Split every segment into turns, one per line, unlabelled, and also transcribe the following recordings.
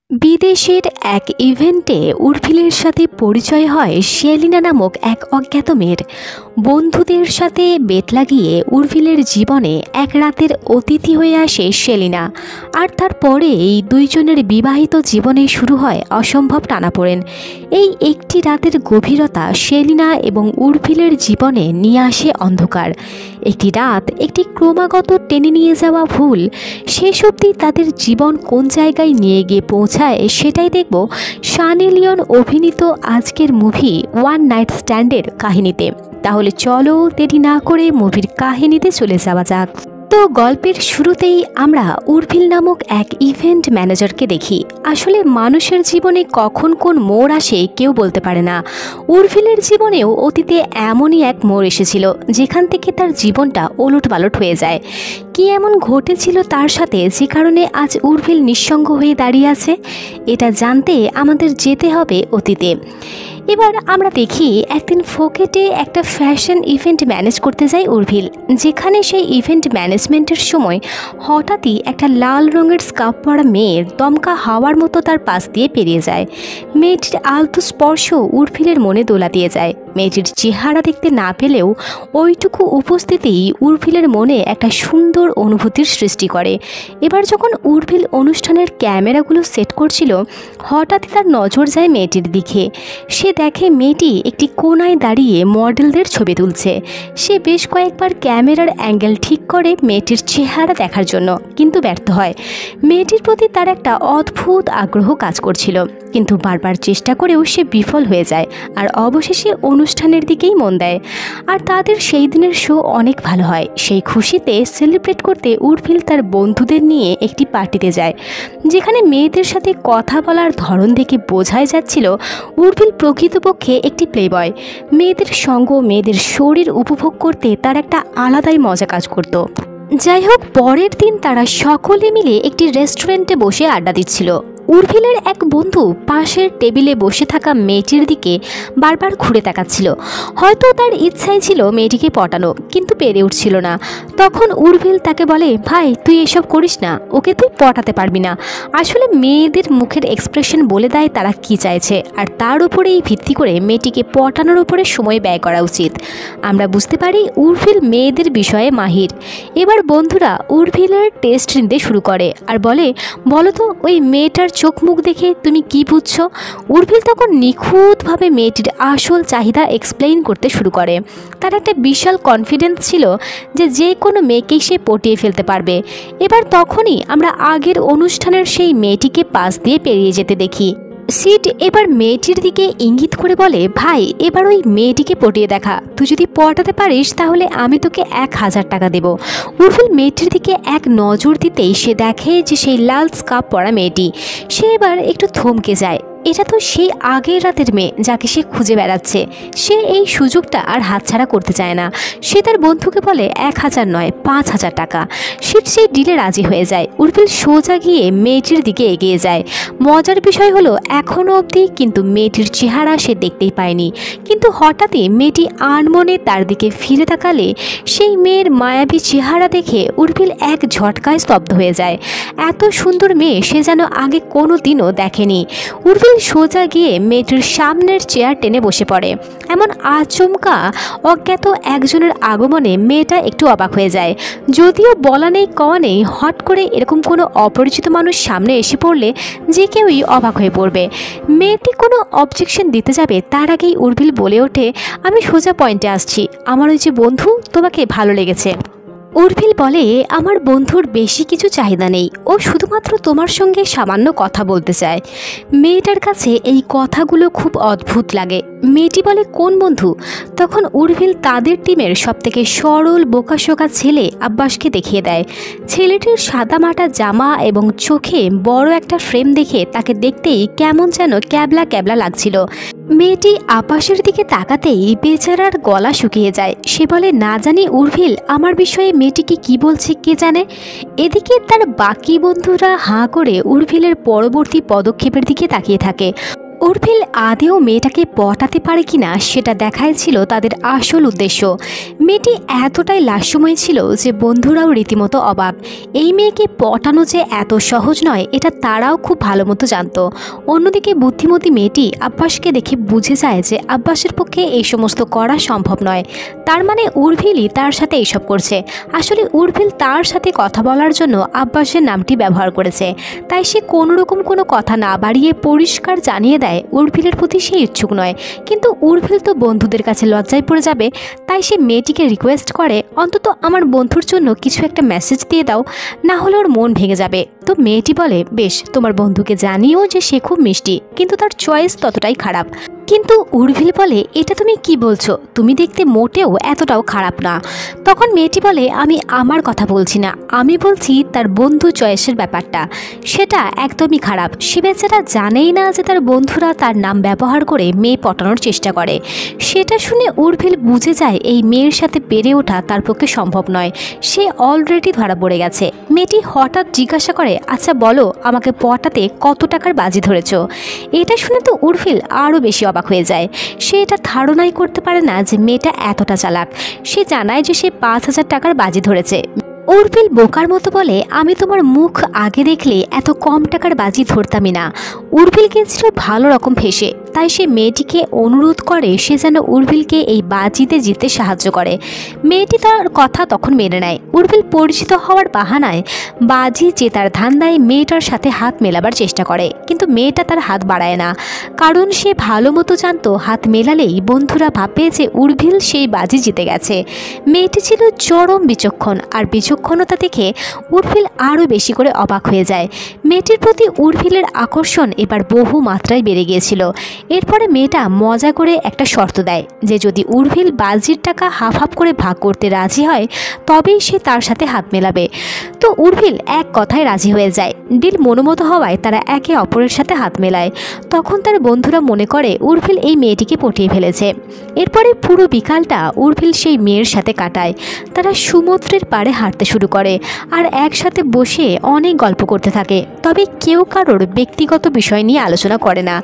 বিদেশের এক ইভেন্টে উর্ফিলের সাথে পরিচয় হয় শেলিনা নামক এক অজ্ঞাত মেয়ের। বন্ধুদের সাথে বেট লাগিয়ে উর্ফিলের জীবনে এক রাতের অতিথি হয়ে আসে শেলিনা। আর তারপরে এই দুইজনের বিবাহিত জীবনে শুরু হয় অসম্ভব টানাপোড়েন। এই একটি রাতের গভীরতা শেলিনা এবং উর্ফিলের জীবনে নিয়ে আসে অন্ধকার। একটি রাত, একটি ক্রমাগত টেনে নিয়ে যাওয়া ভুল, শেষ অবধি তাদের জীবন কোন জায়গায় নিয়ে গিয়ে পৌঁছায় সেটাই দেখব সানি লিওন অভিনীত আজকের মুভি ওয়ান নাইট স্ট্যান্ডের কাহিনীতে। তাহলে চলো দেরি না করে মুভির কাহিনীতে চলে যাওয়া যাক। তো গল্পের শুরুতেই আমরা উর্ফিল নামক এক ইভেন্ট ম্যানেজারকে দেখি। আসলে মানুষের জীবনে কখন কোন মোড় আসে কেউ বলতে পারে না। উর্ফিলের জীবনেও অতীতে এমনই এক মোড় এসেছিল যেখান থেকে তার জীবনটা ওলটপালট হয়ে যায়। কি এমন ঘটেছিল তার সাথে যে কারণে আজ উর্ফিল নিঃসঙ্গ হয়ে দাঁড়িয়ে আছে? এটা জানতে আমাদের যেতে হবে অতীতে। এবার আমরা দেখি একদিন ফোকেটে একটা ফ্যাশন ইভেন্ট ম্যানেজ করতে যায় উর্ফিল, যেখানে সেই ইভেন্ট ম্যানেজমেন্টের সময় হঠাৎই একটা লাল রঙের স্কার্ফ পরা মেয়ে দমকা হাওয়ার মতো তার পাশ দিয়ে পেরিয়ে যায়। মেয়েটির আলতো স্পর্শ উর্ফিলের মনে দোলা দিয়ে যায়। মেয়েটির চেহারা দেখতে না পেলেও ওইটুকু উপস্থিতিই উর্ফিলের মনে একটা সুন্দর অনুভূতির সৃষ্টি করে। এবার যখন উর্ফিল অনুষ্ঠানের ক্যামেরাগুলো সেট করছিল, হঠাৎই তার নজর যায় মেয়েটির দিকে। সে দেখে মেয়েটি একটি কোণায় দাঁড়িয়ে মডেলদের ছবি তুলছে। সে বেশ কয়েকবার ক্যামেরার অ্যাঙ্গেল ঠিক করে মেয়েটির চেহারা দেখার জন্য, কিন্তু ব্যর্থ হয়। মেয়েটির প্রতি তার একটা অদ্ভুত আগ্রহ কাজ করছিল, কিন্তু বারবার চেষ্টা করেও সে বিফল হয়ে যায়। আর অবশেষে অনুষ্ঠানের দিকেই মন দেয়। আর তাদের সেই দিনের শো অনেক ভালো হয়। সেই খুশিতে সেলিব্রেট করতে উর্ফিল তার বন্ধুদের নিয়ে একটি পার্টিতে যায়, যেখানে মেয়েদের সাথে কথা বলার ধরন দেখে বোঝাই যাচ্ছিল উর্ফিল প্রকৃতপক্ষে একটি প্লেবয়। মেয়েদের সঙ্গ, মেয়েদের শরীর উপভোগ করতে তার একটা আলাদাই মজা কাজ করত। যাই হোক, পরের দিন তারা সকলে মিলে একটি রেস্টুরেন্টে বসে আড্ডা দিচ্ছিল। উর্ফিলের এক বন্ধু পাশের টেবিলে বসে থাকা মেয়েটির দিকে বারবার ঘুরে তাকাচ্ছিল। হয়তো তার ইচ্ছাই ছিল মেয়েটিকে পটানো, কিন্তু পেরে উঠছিল না। তখন উর্ফিল তাকে বলে, ভাই তুই এসব করিস না, ওকে তুই পটাতে পারবি না। আসলে মেয়েদের মুখের এক্সপ্রেশন বলে দেয় তারা কি চাইছে, আর তার উপরেই ভিত্তি করে মেয়েটিকে পটানোর উপরে সময় ব্যয় করা উচিত। আমরা বুঝতে পারি উর্ফিল মেয়েদের বিষয়ে মাহির। এবার বন্ধুরা উর্ফিলের টেস্ট নিতে শুরু করে আর বলে, বলো তো ওই মেয়েটার চোখ মুখ দেখে তুমি কি বুঝছো? উর্ফিল তখন নিখুঁতভাবে মেয়েটির আসল চাহিদা এক্সপ্লেইন করতে শুরু করে। তার একটা বিশাল কনফিডেন্স ছিল যে কোনো মেয়েকেই সে পটিয়ে ফেলতে পারবে। এবার তখনই আমরা আগের অনুষ্ঠানের সেই মেয়েটিকে পাশ দিয়ে পেরিয়ে যেতে দেখি। সিড এবার মেয়েটির দিকে ইঙ্গিত করে বলে, ভাই এবার ওই মেয়েটিকে পটিয়ে দেখা, তুই যদি পটাতে পারিস তাহলে আমি তোকে 1000 টাকা দেব। উর্ফিল মেয়েটির দিকে এক নজর দিতেই সে দেখে যে সেই লাল স্কার্ফ পরা মেয়েটি। সে এবার একটু থমকে যায়। এটা তো সেই আগের রাতের মেয়ে যাকে সে খুঁজে বেড়াচ্ছে। সে এই সুযোগটা আর হাতছাড়া করতে চায় না। সে তার বন্ধুকে বলে 1000 নয় 5000 টাকা। সে সেই ডিলে রাজি হয়ে যায়। উর্ফিল সোজা গিয়ে মেয়েটির দিকে এগিয়ে যায়। মজার বিষয় হলো এখনও অবধি কিন্তু মেয়েটির চেহারা সে দেখতেই পায়নি, কিন্তু হঠাৎই মেয়েটি আনমনে তার দিকে ফিরে তাকালে সেই মেয়ের মায়াবী চেহারা দেখে উর্ফিল এক ঝটকায় স্তব্ধ হয়ে যায়। এত সুন্দর মেয়ে সে যেন আগে কোনো দিনও দেখেনি। উর্ফিল সোজা গিয়ে মেয়েটির সামনের চেয়ার টেনে বসে পড়ে। এমন আচমকা অজ্ঞাত একজনের আগমনে মেয়েটা একটু অবাক হয়ে যায়। যদিও বলা নেই কওয়া নেই, হট করে এরকম কোনো অপরিচিত মানুষ সামনে এসে পড়লে যে কেউই অবাক হয়ে পড়বে। মেয়েটি কোনো অবজেকশন দিতে যাবে তার আগেই উর্ফিল বলে ওঠে, আমি সোজা পয়েন্টে আসছি, আমার ওই যে বন্ধু তোমাকে ভালো লেগেছে। উর্ফিল বলে, আমার বন্ধুর বেশি কিছু চাহিদা নেই, ও শুধুমাত্র তোমার সঙ্গে সামান্য কথা বলতে চায়। মেয়েটার কাছে এই কথাগুলো খুব অদ্ভুত লাগে। মেয়েটি বলে, কোন বন্ধু? তখন উর্ফিল তাদের টিমের সবথেকে সরল বোকাশোকা ছেলে আব্বাসকে দেখিয়ে দেয়। ছেলেটির সাদামাটা জামা এবং চোখে বড় একটা ফ্রেম দেখে তাকে দেখতেই কেমন যেন ক্যাবলা ক্যাবলা লাগছিল। মেয়েটি আব্বাসের দিকে তাকাতেই বেচারার গলা শুকিয়ে যায়। সে বলে, না জানি উর্ফিল আমার বিষয়ে মেয়েটিকে কি বলছে কে জানে। এদিকে তার বাকি বন্ধুরা হাঁ করে উর্ফিলের পরবর্তী পদক্ষেপের দিকে তাকিয়ে থাকে। উর্ফিল আদেও মেয়েটাকে পটাতে পারে কিনা সেটা দেখাই ছিল তাদের আসল উদ্দেশ্য। মেয়েটি এতটাই লাস্যময় ছিল যে বন্ধুরাও রীতিমতো অবাক। এই মেয়েকে পটানো যে এত সহজ নয় এটা তারাও খুব ভালো মতো জানত। অন্যদিকে বুদ্ধিমতী মেয়েটি আব্বাসকে দেখে বুঝে যায় যে আব্বাসের পক্ষে এই সমস্ত করা সম্ভব নয়। তার মানে উর্ফিলই তার সাথে এইসব করছে। আসলে উর্ফিল তার সাথে কথা বলার জন্য আব্বাসের নামটি ব্যবহার করেছে। তাই সে কোনোরকম কোনো কথা না বাড়িয়ে পরিষ্কার জানিয়ে দেয় উর্ফিলের প্রতি সে ইচ্ছুক নয়। কিন্তু উর্ফিল তো বন্ধুদের কাছে লজ্জায় পড়ে যাবে, তাই সে মেয়েটিকে রিকোয়েস্ট করে অন্তত আমার বন্ধুর জন্য কিছু একটা মেসেজ দিয়ে দাও, না হলে ওর মন ভেঙে যাবে। তো মেয়েটি বলে বেশ, তোমার বন্ধুকে জানিও যে সে খুব মিষ্টি, কিন্তু তার চয়েস ততটাই খারাপ। কিন্তু উর্ফিল বলে এটা তুমি কি বলছো, তুমি দেখতে মোটেও এতটাও খারাপ না। তখন মেয়েটি বলে আমি আমার কথা বলছি না, আমি বলছি তার বন্ধু চয়েসের ব্যাপারটা, সেটা একদমই খারাপ। সে বেচারা জানেই না যে তার বন্ধুরা তার নাম ব্যবহার করে মেয়ে পটানোর চেষ্টা করে। সেটা শুনে উর্ফিল বুঝে যায় এই মেয়ের সাথে বেড়ে ওঠা তার পক্ষে সম্ভব নয়। সে অলরেডি ধরা পড়ে গেছে। মেয়েটি হঠাৎ জিজ্ঞাসা করে আচ্ছা বলো, আমাকে পটাতে কত টাকার বাজি ধরেছ? এটা শুনে তো উর্ফিল আরও বেশি অবাক হয়ে যায়। সে এটা ধারণাই করতে পারে না যে মেয়েটা এতটা চালাক। সে জানায় যে সে 5,000 টাকার বাজি ধরেছে। উর্ফিল বোকার মতো বলে আমি তোমার মুখ আগে দেখলে এত কম টাকার বাজি ধরতামই না। উর্ফিল গেছিল ভালো রকম ফেসে, তাই সে মেয়েটিকে অনুরোধ করে সে যেন উর্ফিলকে এই বাজিতে জিততে সাহায্য করে। মেয়েটি তার কথা তখন মেনে নেয়। উর্ফিল পরিচিত হওয়ার বাহানায় বাজি জেতার ধান্দায় মেয়েটার সাথে হাত মেলাবার চেষ্টা করে, কিন্তু মেয়েটা তার হাত বাড়ায় না, কারণ সে ভালো মতো জানতো হাত মেলালেই বন্ধুরা ভাববে যে উর্ফিল সেই বাজি জিতে গেছে। মেয়েটি ছিল চরম বিচক্ষণ, আর বিচক্ষণতা দেখে উর্ফিল আরও বেশি করে অবাক হয়ে যায়। মেয়েটির প্রতি উর্ফিলের আকর্ষণ এবার বহু মাত্রায় বেড়ে গিয়েছিল। এরপরে মেয়েটা মজা করে একটা শর্ত দেয় যে যদি উর্ফিল বাজির টাকা হাফ হাফ করে ভাগ করতে রাজি হয় তবেই সে তার সাথে হাত মেলাবে। তো উর্ফিল এক কথায় রাজি হয়ে যায়। ডিল মনোমতো হওয়ায় তারা একে অপরের সাথে হাত মেলায়। তখন তার বন্ধুরা মনে করে উর্ফিল এই মেয়েটিকে পটিয়ে ফেলেছে। এরপরে পুরো বিকালটা উর্ফিল সেই মেয়ের সাথে কাটায়। তারা সমুদ্রের পাড়ে হাঁটতে শুরু করে আর একসাথে বসে অনেক গল্প করতে থাকে। তবে কেউ কারোর ব্যক্তিগত বিষয় নিয়ে আলোচনা করে না।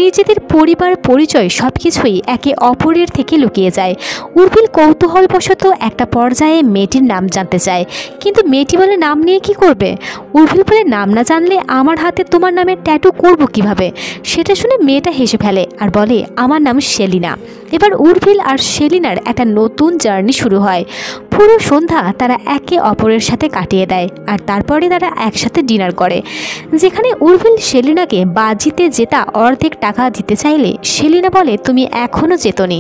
নিজেদের পরিবার পরিচয় সব কিছুই একে অপরের থেকে লুকিয়ে যায়। উর্ফিল কৌতূহলবশত একটা পর্যায়ে মেয়েটির নাম জানতে চায়, কিন্তু মেয়েটি বলে নাম নিয়ে কি করবে? উর্ফিল বলে নাম না জানলে আমার হাতে তোমার নামের ট্যাটু করব কিভাবে? সেটা শুনে মেয়েটা হেসে ফেলে আর বলে আমার নাম সেলিনা। এবার উর্ফিল আর সেলিনার একটা নতুন জার্নি শুরু হয়। পুরো সন্ধ্যা তারা একে অপরের সাথে কাটিয়ে দেয় আর তারপরে তারা একসাথে ডিনার করে, যেখানে উর্ফিল সেলিনাকে বাজিতে জেতা অর্ধেক টাকা দিতে চাইলে সেলিনা বলে তুমি এখনও জেতনি।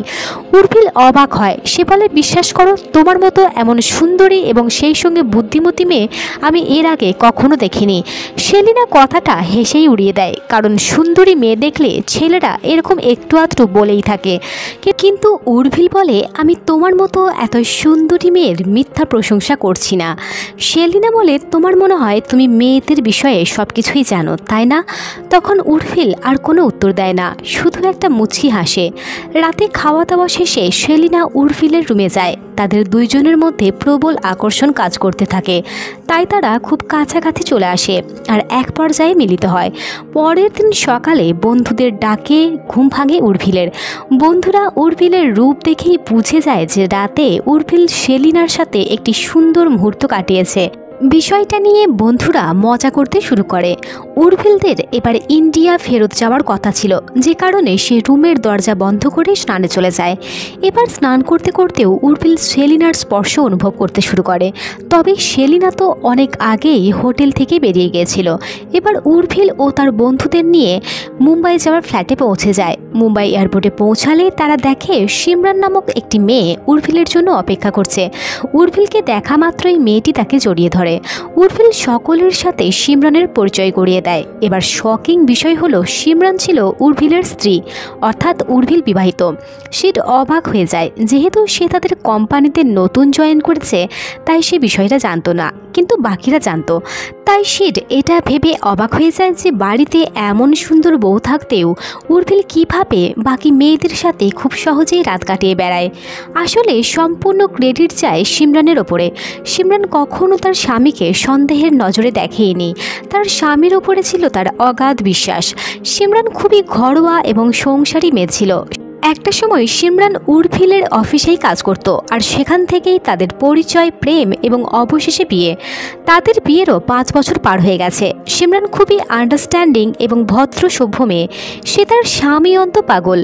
উর্ফিল অবাক হয়। সে বলে বিশ্বাস করো, তোমার মতো এমন সুন্দরী এবং সেই সঙ্গে বুদ্ধিমতী মেয়ে আমি এর আগে কখনো দেখিনি। সেলিনা কথাটা হেসেই উড়িয়ে দেয়, কারণ সুন্দরী মেয়ে দেখলে ছেলেরা এরকম একটু আধটু বলেই থাকে। কিন্তু উর্ফিল বলে আমি তোমার মতো এত সুন্দরী মেয়ের মিথ্যা প্রশংসা করছি না। সেলিনা বলে তোমার মনে হয় তুমি মেয়েদের বিষয়ে সব কিছুই জানো, তাই না? তখন উর্ফিল আর কোনো উত্তর দেয় না, শুধু একটা মুচকি হাসে। রাতে খাওয়া দাওয়া শেষে সেলিনা উর্ফিলের রুমে যায়। তাদের দুইজনের মধ্যে প্রবল আকর্ষণ কাজ করতে থাকে, তাই তারা খুব কাছাকাছি চলে আসে আর এক পর্যায়ে মিলিত হয়। পরের দিন সকালে বন্ধুদের ডাকে ঘুম ভাঙে উর্ফিলের। বন্ধুরা উর্ফিলের রূপ দেখেই বুঝে যায় যে রাতে উর্ফিল সেলিনার সাথে একটি সুন্দর মুহূর্ত কাটিয়েছে। বিষয়টা নিয়ে বন্ধুরা মজা করতে শুরু করে। উর্ফিলদের এবার ইন্ডিয়া ফেরত যাওয়ার কথা ছিল, যে কারণে সে রুমের দরজা বন্ধ করে স্নানে চলে যায়। এবার স্নান করতে করতেও উর্ফিল সেলিনার স্পর্শ অনুভব করতে শুরু করে। তবে সেলিনা তো অনেক আগেই হোটেল থেকে বেরিয়ে গিয়েছিল। এবার উর্ফিল ও তার বন্ধুদের নিয়ে মুম্বাই যাওয়ার ফ্ল্যাটে পৌঁছে যায়। মুম্বাই এয়ারপোর্টে পৌঁছালে তারা দেখে সিমরান নামক একটি মেয়ে উর্ফিলের জন্য অপেক্ষা করছে। উর্ফিলকে দেখা মাত্রই মেয়েটি তাকে জড়িয়ে ধরে। উর্ফিল সকলের সাথে সিমরানের পরিচয় করিয়ে দেয়। এবার শকিং বিষয় হলো সিমরান ছিল উর্ফিলের স্ত্রী, অর্থাৎ উর্ফিল বিবাহিত। সে অবাক হয়ে যায়, যেহেতু সে তাদের কোম্পানিতে নতুন জয়েন করেছে তাই সে বিষয়টা জানতো না। কিন্তু বাকিরা জানতো। তাই শিড এটা ভেবে অবাক হয়ে যায় যে বাড়িতে এমন সুন্দর বউ থাকতেও উর্ভিল কিভাবে বাকি মেয়েদের সাথে খুব সহজেই রাত কাটিয়ে বেড়ায়। আসলে সম্পূর্ণ ক্রেডিট যায় সিমরানের ওপরে। সিমরান কখনো তার স্বামীকে সন্দেহের নজরে দেখেইনি। তার স্বামীর ওপরে ছিল তার অগাধ বিশ্বাস। সিমরান খুবই ঘরোয়া এবং সংসারী মেয়ে ছিল। একটা সময় সিমরান উর্ভিলের অফিসেই কাজ করত, আর সেখান থেকেই তাদের পরিচয়, প্রেম এবং অবশেষে বিয়ে। তাদের বিয়েরও 5 বছর পার হয়ে গেছে। সিমরান খুবই আন্ডারস্ট্যান্ডিং এবং ভদ্র সভ্য মেয়ে। সে তার স্বামী অন্ত পাগল।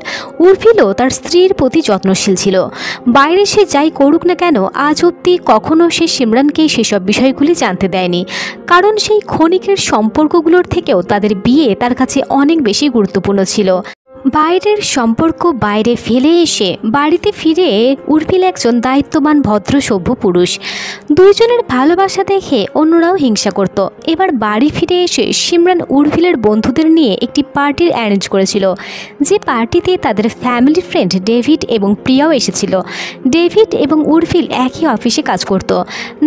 উর্ভিলও তার স্ত্রীর প্রতি যত্নশীল ছিল। বাইরে সে যাই করুক না কেন, আজ অবধি কখনো সে সিমরানকে সেসব বিষয়গুলি জানতে দেয়নি, কারণ সেই ক্ষণিকের সম্পর্কগুলোর থেকেও তাদের বিয়ে তার কাছে অনেক বেশি গুরুত্বপূর্ণ ছিল। বাইরের সম্পর্ক বাইরে ফেলে এসে বাড়িতে ফিরে উর্ভিল একজন দায়িত্ববান ভদ্র সভ্য পুরুষ। দুইজনের ভালোবাসা দেখে অন্যরাও হিংসা করত। এবার বাড়ি ফিরে এসে সিমরান উর্ভিলের বন্ধুদের নিয়ে একটি পার্টির অ্যারেঞ্জ করেছিল, যে পার্টিতে তাদের ফ্যামিলি ফ্রেন্ড ডেভিড এবং প্রিয়াও এসেছিল। ডেভিড এবং উর্ভিল একই অফিসে কাজ করত।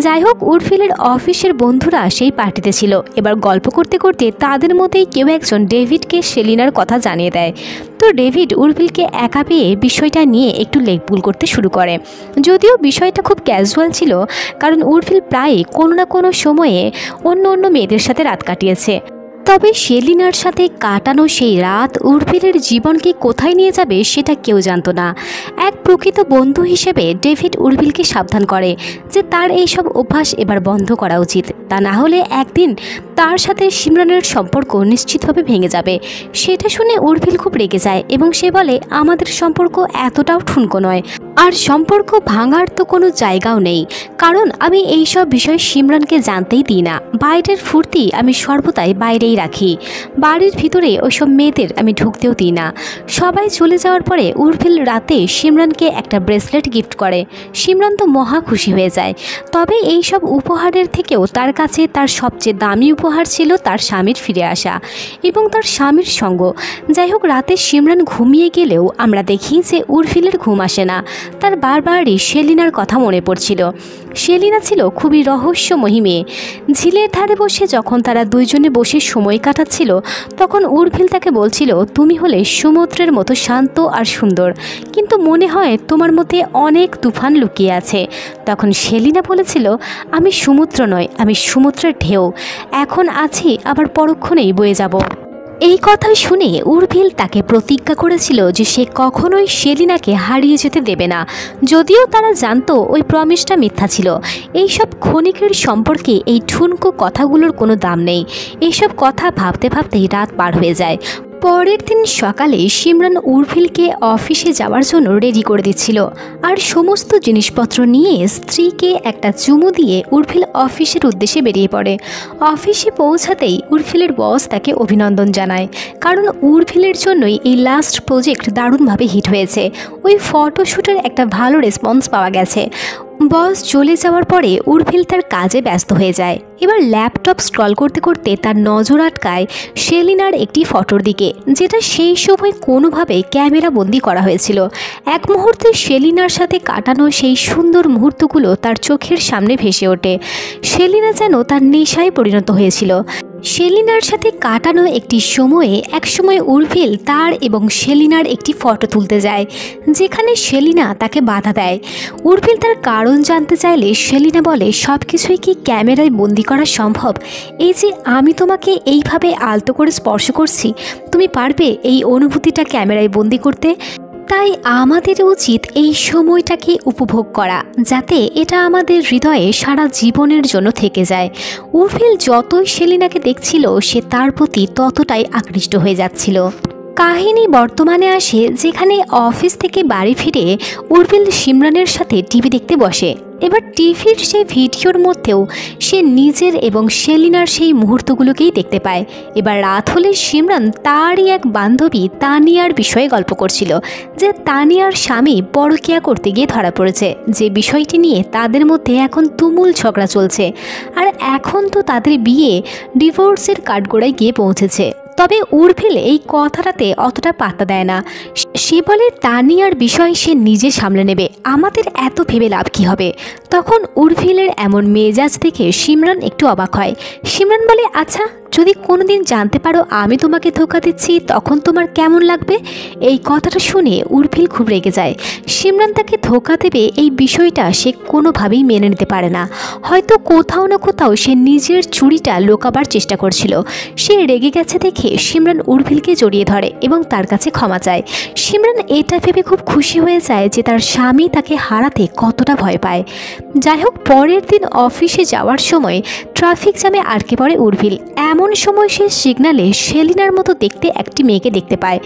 যাই হোক, উর্ভিলের অফিসের বন্ধুরা সেই পার্টিতে ছিল। এবার গল্প করতে করতে তাদের মধ্যেই কেউ একজন ডেভিডকে সেলিনার কথা জানিয়ে দেয়। তো ডেভিড উর্ভিলকে একা পেয়ে বিষয়টা নিয়ে একটু লেকপুল করতে শুরু করে। যদিও বিষয়টা খুব ক্যাজুয়াল ছিল, কারণ উর্ভিল প্রায়ই কোনো না কোনো সময়ে অন্য মেয়েদের সাথে রাত কাটিয়েছে। তবে সেলিনার সাথে কাটানো সেই রাত উর্ভিলের জীবনকে কোথায় নিয়ে যাবে সেটা কেউ জানতো না। এক প্রকৃত বন্ধু হিসেবে ডেভিড উর্ভিলকে সাবধান করে যে তার এইসব অভ্যাস এবার বন্ধ করা উচিত, তা না হলে একদিন তার সাথে সিমরানের সম্পর্ক নিশ্চিতভাবে ভেঙে যাবে। সেটা শুনে উর্ভিল খুব রেগে যায় এবং সে বলে, আমাদের সম্পর্ক এতটাও ঠুনকো নয়, আর সম্পর্ক ভাঙার তো কোনো জায়গাও নেই, কারণ আমি এইসব বিষয় সিমরানকে জানতেই দিই না। বাইরের ফুর্তি আমি সর্বদাই বাইরেই রাখি, বাড়ির ভিতরে ওইসব মেয়েদের আমি ঢুকতেও দিই না। সবাই চলে যাওয়ার পরে উর্ভিল রাতে সিমরানকে একটা ব্রেসলেট গিফট করে। সিমরান তো মহা খুশি হয়ে যায়। তবে এইসব উপহারের থেকেও তার কাছে তার সবচেয়ে দামি উপহার ছিল তার স্বামীর ফিরে আসা এবং তার স্বামীর সঙ্গ। যাই হোক, রাতে সিমরান ঘুমিয়ে গেলেও আমরা দেখি যে উর্ভিলের ঘুম আসে না। তার বারবারই সেলিনার কথা মনে পড়ছিল। সেলিনা ছিল খুবই রহস্যময়ী মেয়ে। ঝিলের ধারে বসে যখন তারা দুইজনে বসে সময় কাটাচ্ছিল, তখন উর্ভিল তাকে বলছিল, তুমি হলে সমুদ্রের মতো শান্ত আর সুন্দর, কিন্তু মনে হয় তোমার মধ্যে অনেক তুফান লুকিয়ে আছে। তখন সেলিনা বলেছিল, আমি সমুদ্র নয়, আমি সমুদ্রের ঢেউ, এখন আছি আবার পরক্ষণেই বয়ে যাব। এই কথা শুনে উর্ভিল তাকে প্রতিজ্ঞা করেছিল যে সে কখনোই সেলিনাকে হারিয়ে যেতে দেবে না। যদিও তারা জানতো ওই প্রমিসটা মিথ্যা ছিল। এইসব ক্ষণিকের সম্পর্কে এই ঠুনকো কথাগুলোর কোনো দাম নেই। এইসব কথা ভাবতে ভাবতেই রাত পার হয়ে যায়। পরের দিন সকালে সিমরান উর্ভিলকে অফিসে যাওয়ার জন্য রেডি করে দিচ্ছিল, আর সমস্ত জিনিসপত্র নিয়ে স্ত্রীকে একটা চুমু দিয়ে উর্ভিল অফিসের উদ্দেশ্যে বেরিয়ে পড়ে। অফিসে পৌঁছাতেই উর্ভিলের বস তাকে অভিনন্দন জানায়, কারণ উর্ভিলের জন্যই এই লাস্ট প্রজেক্ট দারুণভাবে হিট হয়েছে। ওই ফটোশ্যুটের একটা ভালো রেসপন্স পাওয়া গেছে। বস চলে যাওয়ার পরে উর্ভিল তার কাজে ব্যস্ত হয়ে যায়। এবার ল্যাপটপ স্ক্রল করতে করতে তার নজর আটকায় সেলিনার একটি ফটোর দিকে, যেটা সেই সময় কোনোভাবে ক্যামেরা বন্দি করা হয়েছিল। এক মুহূর্তে সেলিনার সাথে কাটানো সেই সুন্দর মুহূর্তগুলো তার চোখের সামনে ভেসে ওঠে। সেলিনা যেন তার নেশায় পরিণত হয়েছিল। সেলিনার সাথে কাটানো একটি সময়ে একসময় উর্ভিল তার এবং সেলিনার একটি ফটো তুলতে যায়, যেখানে সেলিনা তাকে বাধা দেয়। উর্ভিল তার কারণ জানতে চাইলে সেলিনা বলে, সব কিছুই কি ক্যামেরায় বন্দি করা সম্ভব? এই যে আমি তোমাকে এইভাবে আলতো করে স্পর্শ করছি, তুমি পারবে এই অনুভূতিটা ক্যামেরায় বন্দি করতে? তাই আমাদের উচিত এই সময়টাকে উপভোগ করা, যাতে এটা আমাদের হৃদয়ে সারা জীবনের জন্য থেকে যায়। উর্ভিল যতই সেলিনাকে দেখছিল, সে তার প্রতি ততটাই আকৃষ্ট হয়ে যাচ্ছিল। কাহিনী বর্তমানে আসে, যেখানে অফিস থেকে বাড়ি ফিরে উর্ভিল সিমরানের সাথে টিভি দেখতে বসে। এবার টিভির সেই ভিডিওর মধ্যেও সে নিজের এবং সেলিনার সেই মুহূর্তগুলোকেই দেখতে পায়। এবার রাত হলে সিমরান তারই এক বান্ধবী তানিয়ার বিষয়ে গল্প করছিল, যে তানিয়ার স্বামী পরকীয়া করতে গিয়ে ধরা পড়েছে, যে বিষয়টি নিয়ে তাদের মধ্যে এখন তুমুল ঝগড়া চলছে। আর এখন তো তাদের বিয়ে ডিভোর্সের কাঠগড়ায় গিয়ে পৌঁছেছে। তবে উর্ভিল এই কথাটাতে অতটা পাত্তা দেয় না। সে বলে তানিয়ার বিষয় সে নিজে সামলে নেবে, আমাদের এত ভেবে লাভ কী হবে। তখন উর্ভিলের এমন মেজাজ দেখে সিমরান একটু অবাক হয়। সিমরান বলে, আচ্ছা যদি কোনোদিন জানতে পারো আমি তোমাকে ধোঁকা দিচ্ছি তখন তোমার কেমন লাগবে? এই কথাটা শুনে উর্ভিল খুব রেগে যায়। সিমরান তাকে ধোঁকা দেবে এই বিষয়টা সে কোনোভাবেই মেনে নিতে পারে না। হয়তো কোথাও না কোথাও সে নিজের চুরিটা লুকাবার চেষ্টা করছিল। সে রেগে গেছে দেখে সিমরান উর্ভিলকে জড়িয়ে ধরে এবং তার কাছে ক্ষমা চায়। সিমরান এটা ভেবে খুব খুশি হয়ে যায় যে তার স্বামী তাকে হারাতে কতটা ভয় পায়। যাই হোক, পরের দিন অফিসে যাওয়ার সময় ট্রাফিক জ্যামে আটকে পড়ে উর্ভিল। এমন সময় সে সিগন্যালে সেলিনার মতো দেখতে একটি মেয়েকে দেখতে পায়।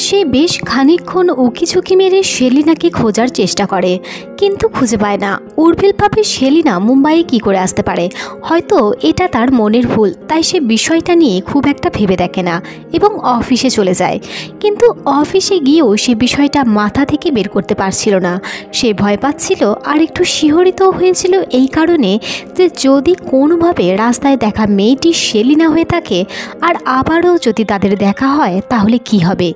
সে বেশ খানিকক্ষণ উকিঝুঁকি মেরে সেলিনাকে খোঁজার চেষ্টা করে, কিন্তু খুঁজে পায় না। উর্ভিল ভাবে সেলিনা মুম্বাইয়ে কী করে আসতে পারে, হয়তো এটা তার মনের ভুল, তাই সে বিষয়টা নিয়ে খুব একটা ভেবে দেখে না এবং অফিসে চলে যায়। কিন্তু অফিসে গিয়েও সে বিষয়টা মাথা থেকে বের করতে পারছিল না। সে ভয় পাচ্ছিল আর একটু শিহরিত হয়েছিল এই কারণে যে যদি কোনোভাবে রাস্তায় দেখা মেয়েটি সেলিনা হয়ে থাকে আর আবারও যদি তাদের দেখা হয় তাহলে কি হবে।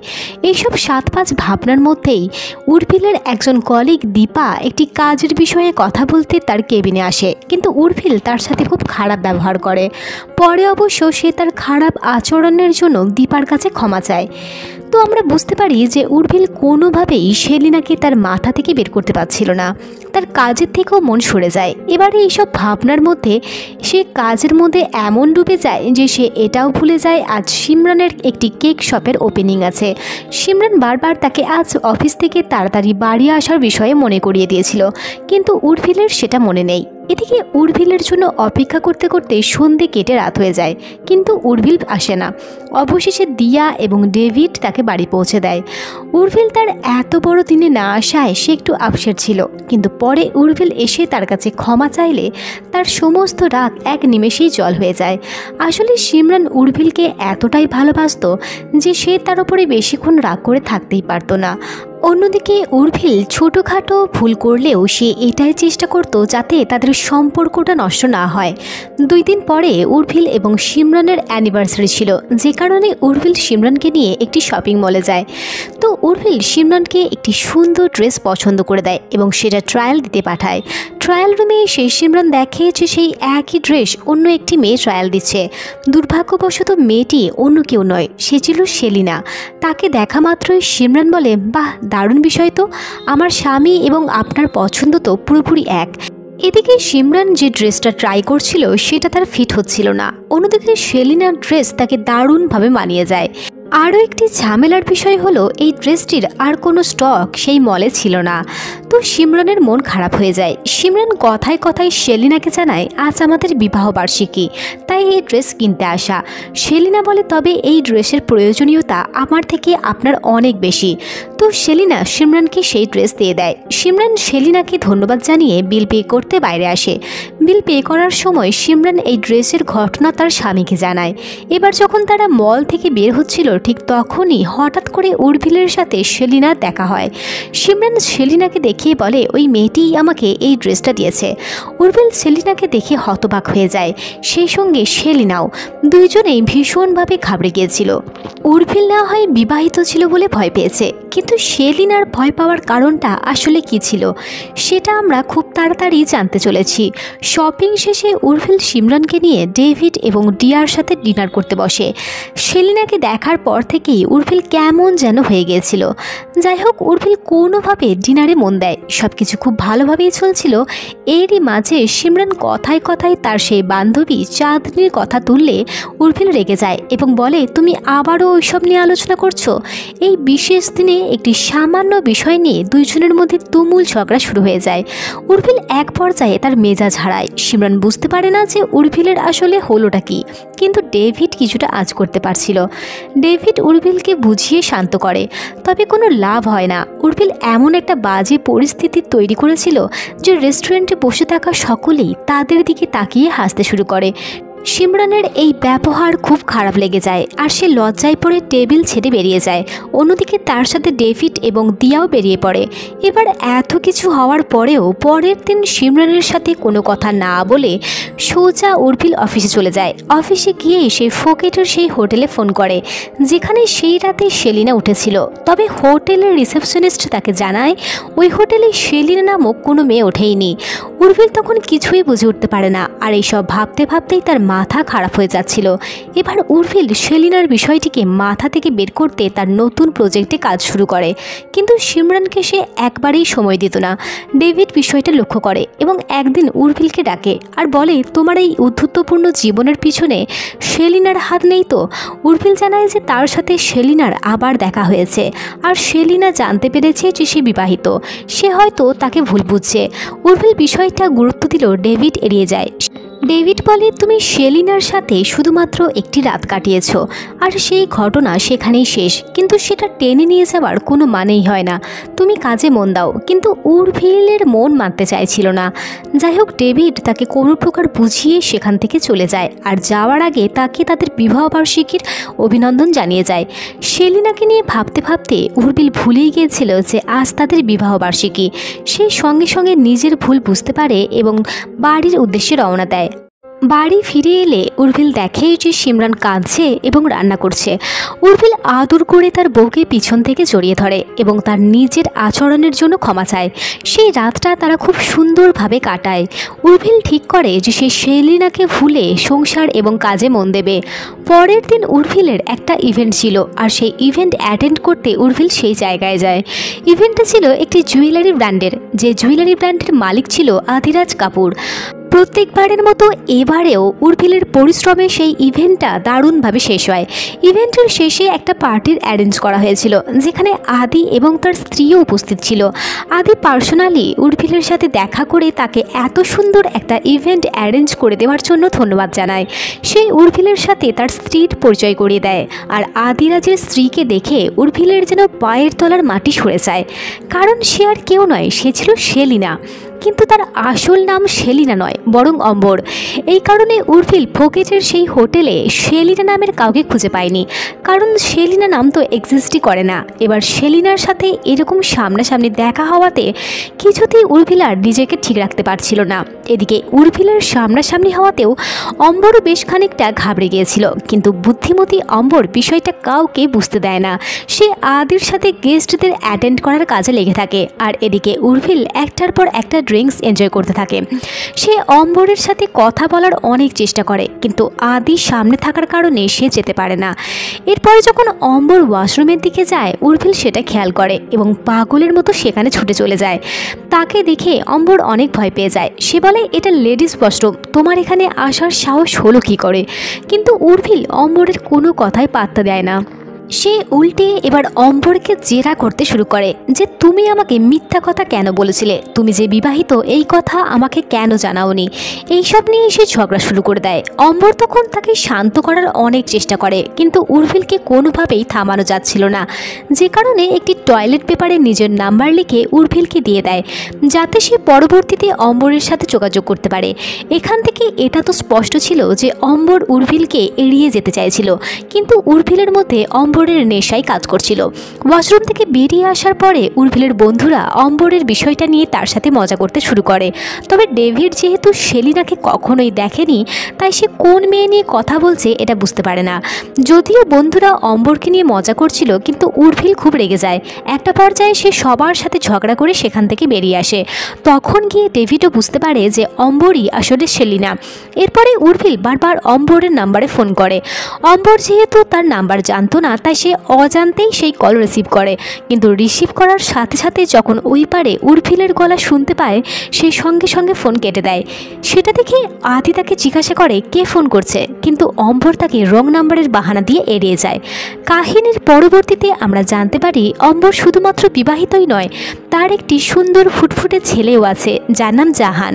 এইসব 7-5 ভাবনার মধ্যেই উর্ভিলের একজন কলিগ দীপা একটি কাজের বিষয়ে কথা বলতে তার কেবিনে আসে, কিন্তু উর্ভিল তার সাথে খুব খারাপ ব্যবহার করে। পরে অবশ্য সে তার খারাপ আচরণের জন্য দীপার কাছে ক্ষমা চায়। তো আমরা বুঝতে পারি যে উর্ভিল কোনোভাবেই সেলিনাকে তার মাথা থেকে বের করতে পারছিল না। তার কাজের থেকেও মন সরে যায়। এবারে এইসব ভাবনার মধ্যে সে কাজের মধ্যে এমন ডুবে যায় যে সে এটাও ভুলে যায় আজ সিমরানের একটি কেক শপের ওপেনিং আছে। সিমরান বারবার তাকে আজ অফিস থেকে তাড়াতাড়ি বাড়ি আসার বিষয়ে মনে করিয়ে দিয়েছিল, কিন্তু উর্ভিলের সেটা মনে নেই। এদিকে উর্ভিলের জন্য অপেক্ষা করতে করতে সন্ধে কেটে রাত হয়ে যায়, কিন্তু উর্ভিল আসে না। অবশেষে দিয়া এবং ডেভিড তাকে বাড়ি পৌঁছে দেয়। উর্ভিল তার এত বড় দিনে না আসায় সে একটু আপসেট ছিল, কিন্তু পরে উর্ভিল এসে তার কাছে ক্ষমা চাইলে তার সমস্ত রাগ এক নিমেষেই জল হয়ে যায়। আসলে সিমরান উর্ভিলকে এতটাই ভালোবাসত যে সে তার উপরে বেশিক্ষণ রাগ করে থাকতেই পারত না। অন্যদিকে উর্ভিল ছোটোখাটো ভুল করলেও সে এটাই চেষ্টা করত যাতে তাদের সম্পর্কটা নষ্ট না হয়। 2 দিন পরে উর্ভিল এবং সিমরানের অ্যানিভার্সারি ছিল, যে কারণে উর্ভিল সিমরানকে নিয়ে একটি শপিং মলে যায়। তো উর্ভিল সিমরানকে একটি সুন্দর ড্রেস পছন্দ করে দেয় এবং সেটা ট্রায়াল দিতে পাঠায়। ট্রায়াল রুমে এসে সিমরান দেখে যে সেই একই ড্রেস অন্য একটি মেয়ে ট্রায়াল দিচ্ছে। দুর্ভাগ্যবশত মেয়েটি অন্য কেউ নয়, সে ছিল সেলিনা। তাকে দেখা মাত্রই সিমরান বলে, বাহ, দারুণ বিষয় তো, আমার স্বামী এবং আপনার পছন্দ তো পুরোপুরি এক। এদিকে সিমরান যে ড্রেসটা ট্রাই করছিল সেটা তার ফিট হচ্ছিল না। অন্যদিকে সেলিনার ড্রেস তাকে দারুণভাবে মানিয়ে যায়। আরও একটি ঝামেলার বিষয় হলো এই ড্রেসটির আর কোনো স্টক সেই মলে ছিল না। তো সিমরানের মন খারাপ হয়ে যায়। সিমরান কথায় কথায় সেলিনাকে জানায় আজ আমাদের বিবাহ বার্ষিকী, তাই এই ড্রেস কিনতে আসা। সেলিনা বলে, তবে এই ড্রেসের প্রয়োজনীয়তা আমার থেকে আপনার অনেক বেশি। তো সেলিনা সিমরানকে সেই ড্রেস দিয়ে দেয়। সিমরান সেলিনাকে ধন্যবাদ জানিয়ে বিল পে করতে বাইরে আসে। বিল পে করার সময় সিমরান এই ড্রেসের ঘটনা তার স্বামীকে জানায়। এবার যখন তারা মল থেকে বের হচ্ছিল ঠিক তখনই হঠাৎ করে উর্ভিলের সাথে সেলিনার দেখা হয়। সিমরান সেলিনাকে দেখিয়ে বলে, ওই মেয়েটিই আমাকে এই ড্রেসটা দিয়েছে। উর্ভিল সেলিনাকে দেখে হতবাক হয়ে যায়, সেই সঙ্গে সেলিনাও। দুইজনেই ভীষণভাবে ঘাবড়ে গিয়েছিল। উর্ভিল না হয় বিবাহিত ছিল বলে ভয় পেয়েছে, কিন্তু সেলিনার ভয় পাওয়ার কারণটা আসলে কি ছিল সেটা আমরা খুব তাড়াতাড়ি জানতে চলেছি। শপিং শেষে উর্ভিল সিমরানকে নিয়ে ডেভিড এবং ডিয়ার সাথে ডিনার করতে বসে। সেলিনাকে দেখার পর থেকেই উর্ভিল কেমন যেন হয়ে গিয়েছিল। যাই হোক, উর্ভিল কোনোভাবে ডিনারে মন দেয়। সব কিছু খুব ভালোভাবেই চলছিল। এরই মাঝে সিমরান কথায় কথায় তার সেই বান্ধবী চাঁদনির কথা তুললে উর্ভিল রেগে যায় এবং বলে, তুমি আবারও ওইসব নিয়ে আলোচনা করছো? এই বিশেষ দিনে একটি সামান্য বিষয় নিয়ে দুইজনের মধ্যে তুমুল ঝগড়া শুরু হয়ে যায়। উর্ভিল এক পর্যায়ে তার মেজাজ হারায়। সিমরান বুঝতে পারে না যে উর্ভিলের আসলে হলোটা কি, কিন্তু ডেভিড কিছুটা আঁচ করতে পারছিল। ডেভিড উর্ভিলকে বুঝিয়ে শান্ত করে, তবে কোনো লাভ হয় না। উর্ভিল এমন একটা বাজে পরিস্থিতি তৈরি করেছিল যে রেস্টুরেন্টে বসে থাকা সকলেই তাদের দিকে তাকিয়ে হাসতে শুরু করে। সিমরানের এই ব্যবহার খুব খারাপ লেগে যায় আর সে লজ্জায় পড়ে টেবিল ছেড়ে বেরিয়ে যায়। অন্যদিকে তার সাথে ডেভিড এবং দিয়াও বেরিয়ে পড়ে। এবার এত কিছু হওয়ার পরেও পরের দিন সিমরানের সাথে কোনো কথা না বলে সোজা উর্ভিল অফিসে চলে যায়। অফিসে গিয়ে সে ফোকেটের সেই হোটেলে ফোন করে যেখানে সেই রাতে সেলিনা উঠেছিল। তবে হোটেলের রিসেপশনিস্ট তাকে জানায় ওই হোটেলে সেলিনা নামক কোনো মেয়ে ওঠেইনি। উর্ভিল তখন কিছুই বুঝে উঠতে পারে না, আর এইসব ভাবতে ভাবতেই তার মাথা খারাপ হয়ে যাচ্ছিল। এবার উর্ভিল সেলিনার বিষয়টিকে মাথা থেকে বের করতে তার নতুন প্রজেক্টে কাজ শুরু করে, কিন্তু সিমরানকে সে একবারেই সময় দিত না। ডেভিড বিষয়টা লক্ষ্য করে এবং একদিন উর্ভিলকে ডাকে আর বলে, তোমার এই উদ্ধত্তপূর্ণ জীবনের পিছনে সেলিনার হাত নেই তো? উর্ভিল জানায় যে তার সাথে সেলিনার আবার দেখা হয়েছে আর সেলিনা জানতে পেরেছে যে সে বিবাহিত। সে হয়তো তাকে ভুল বুঝছে। উর্ভিল বিষয়টা গুরুত্ব দিলেও ডেভিড এড়িয়ে যায়। ডেভিড বলে, তুমি সেলিনার সাথে শুধুমাত্র একটি রাত কাটিয়েছ আর সেই ঘটনা সেখানেই শেষ, কিন্তু সেটা টেনে নিয়ে যাওয়ার কোনো মানেই হয় না। তুমি কাজে মন দাও। কিন্তু উর্ভিলের মন মানতে চাইছিল না। যাই হোক, ডেভিড তাকে কোনো প্রকার বুঝিয়ে সেখান থেকে চলে যায় আর যাওয়ার আগে তাকে তাদের বিবাহবার্ষিকীর অভিনন্দন জানিয়ে যায়। সেলিনাকে নিয়ে ভাবতে ভাবতে উর্ভিল ভুলেই গিয়েছিল যে আজ তাদের বিবাহবার্ষিকী। সে সঙ্গে সঙ্গে নিজের ভুল বুঝতে পারে এবং বাড়ির উদ্দেশ্যে রওনা দেয়। বাড়ি ফিরে এলে উর্ভিল দেখে যে সিমরান কাঁদছে এবং রান্না করছে। উর্ভিল আদর করে তার বউকে পিছন থেকে জড়িয়ে ধরে এবং তার নিজের আচরণের জন্য ক্ষমা চায়। সেই রাতটা তারা খুব সুন্দরভাবে কাটায়। উর্ভিল ঠিক করে যে সে সেলিনাকে ভুলে সংসার এবং কাজে মন দেবে। পরের দিন উর্ভিলের একটা ইভেন্ট ছিল আর সেই ইভেন্ট অ্যাটেন্ড করতে উর্ভিল সেই জায়গায় যায়। ইভেন্টটা ছিল একটি জুয়েলারি ব্র্যান্ডের, যে জুয়েলারি ব্র্যান্ডের মালিক ছিল আধিরাজ কাপুর। প্রত্যেকবারের মতো এবারেও উর্ভিলের পরিশ্রমে সেই ইভেন্টটা দারুণভাবে শেষ হয়। ইভেন্টের শেষে একটা পার্টির অ্যারেঞ্জ করা হয়েছিল যেখানে আদি এবং তার স্ত্রীও উপস্থিত ছিল। আদি পার্সোনালি উর্ভিলের সাথে দেখা করে তাকে এত সুন্দর একটা ইভেন্ট অ্যারেঞ্জ করে দেওয়ার জন্য ধন্যবাদ জানায়। সেই উর্ভিলের সাথে তার স্ত্রীর পরিচয় করিয়ে দেয় আর আদিরাজের স্ত্রীকে দেখে উর্ভিলের যেন পায়ের তলার মাটি সরে যায়, কারণ সে আর কেউ নয়, সে ছিল সেলিনা। কিন্তু তার আসল নাম সেলিনা নয়, বরং অম্বর। এই কারণে উর্ভিল ফোকেটের সেই হোটেলে সেলিনা নামের কাউকে খুঁজে পায়নি, কারণ সেলিনা নাম তো এক্সিস্টই করে না। এবার সেলিনার সাথে এরকম সামনাসামনি দেখা হওয়াতে কিছুতেই উর্ভিল আর নিজেকে ঠিক রাখতে পারছিল না। এদিকে উর্ভিলের সামনাসামনি হওয়াতেও অম্বরও বেশ খানিকটা ঘাবড়ে গিয়েছিল, কিন্তু বুদ্ধিমতী অম্বর বিষয়টা কাউকে বুঝতে দেয় না। সে আদির সাথে গেস্টদের অ্যাটেন্ড করার কাজে লেগে থাকে আর এদিকে উর্ভিল একটার পর একটা ড্রিঙ্কস এনজয় করতে থাকে। সে অম্বরের সাথে কথা বলার অনেক চেষ্টা করে, কিন্তু আদি সামনে থাকার কারণে সে যেতে পারে না। এরপরে যখন অম্বর ওয়াশরুমের দিকে যায়, উর্ভিল সেটা খেয়াল করে এবং পাগলের মতো সেখানে ছুটে চলে যায়। তাকে দেখে অম্বর অনেক ভয় পেয়ে যায়। সে বলে, এটা লেডিস ওয়াশরুম, তোমার এখানে আসার সাহস হলো কী করে? কিন্তু উর্ভিল অম্বরের কোনো কথাই পাত্তা দেয় না। সে উল্টে এবার অম্বরকে জেরা করতে শুরু করে যে তুমি আমাকে মিথ্যা কথা কেন বলেছিলে, তুমি যে বিবাহিত এই কথা আমাকে কেন জানাওনি। এইসব নিয়ে সে ঝগড়া শুরু করে দেয়। অম্বর তখন তাকে শান্ত করার অনেক চেষ্টা করে, কিন্তু উর্ভিলকে কোনোভাবেই থামানো যাচ্ছিল না, যে কারণে একটি টয়লেট পেপারে নিজের নাম্বার লিখে উর্ভিলকে দিয়ে দেয়, যাতে সে পরবর্তীতে অম্বরের সাথে যোগাযোগ করতে পারে। এখান থেকে এটা তো স্পষ্ট ছিল যে অম্বর উর্ভিলকে এড়িয়ে যেতে চাইছিল, কিন্তু উর্ভিলের মধ্যে অম্বরের নেশায় কাজ করছিল। ওয়াশরুম থেকে বেরিয়ে আসার পরে উর্ভিলের বন্ধুরা অম্বরের বিষয়টা নিয়ে তার সাথে মজা করতে শুরু করে। তবে ডেভিড যেহেতু সেলিনাকে কখনোই দেখেনি, তাই সে কোন মেয়ে নিয়ে কথা বলছে এটা বুঝতে পারে না। যদিও বন্ধুরা অম্বরকে নিয়ে মজা করছিল, কিন্তু উর্ভিল খুব রেগে যায়। একটা পর্যায়ে সে সবার সাথে ঝগড়া করে সেখান থেকে বেরিয়ে আসে। তখন গিয়ে ডেভিডও বুঝতে পারে যে অম্বরই আসলে সেলিনা। এরপরে উর্ভিল বারবার অম্বরের নাম্বারে ফোন করে। অম্বর যেহেতু তার নাম্বার জানতো না, তাই সে অজান্তেই সেই কল রিসিভ করে, কিন্তু রিসিভ করার সাথে সাথে যখন ওই পারে উর্ভিলের গলা শুনতে পায়, সে সঙ্গে সঙ্গে ফোন কেটে দেয়। সেটা দেখে আদি তাকে জিজ্ঞাসা করে কে ফোন করছে, কিন্তু অম্বর তাকে রং নাম্বারের বাহানা দিয়ে এড়িয়ে যায়। কাহিনীর পরবর্তীতে আমরা জানতে পারি অম্বর শুধুমাত্র বিবাহিতই নয়, তার একটি সুন্দর ফুটফুটে ছেলেও আছে যার নাম জাহান।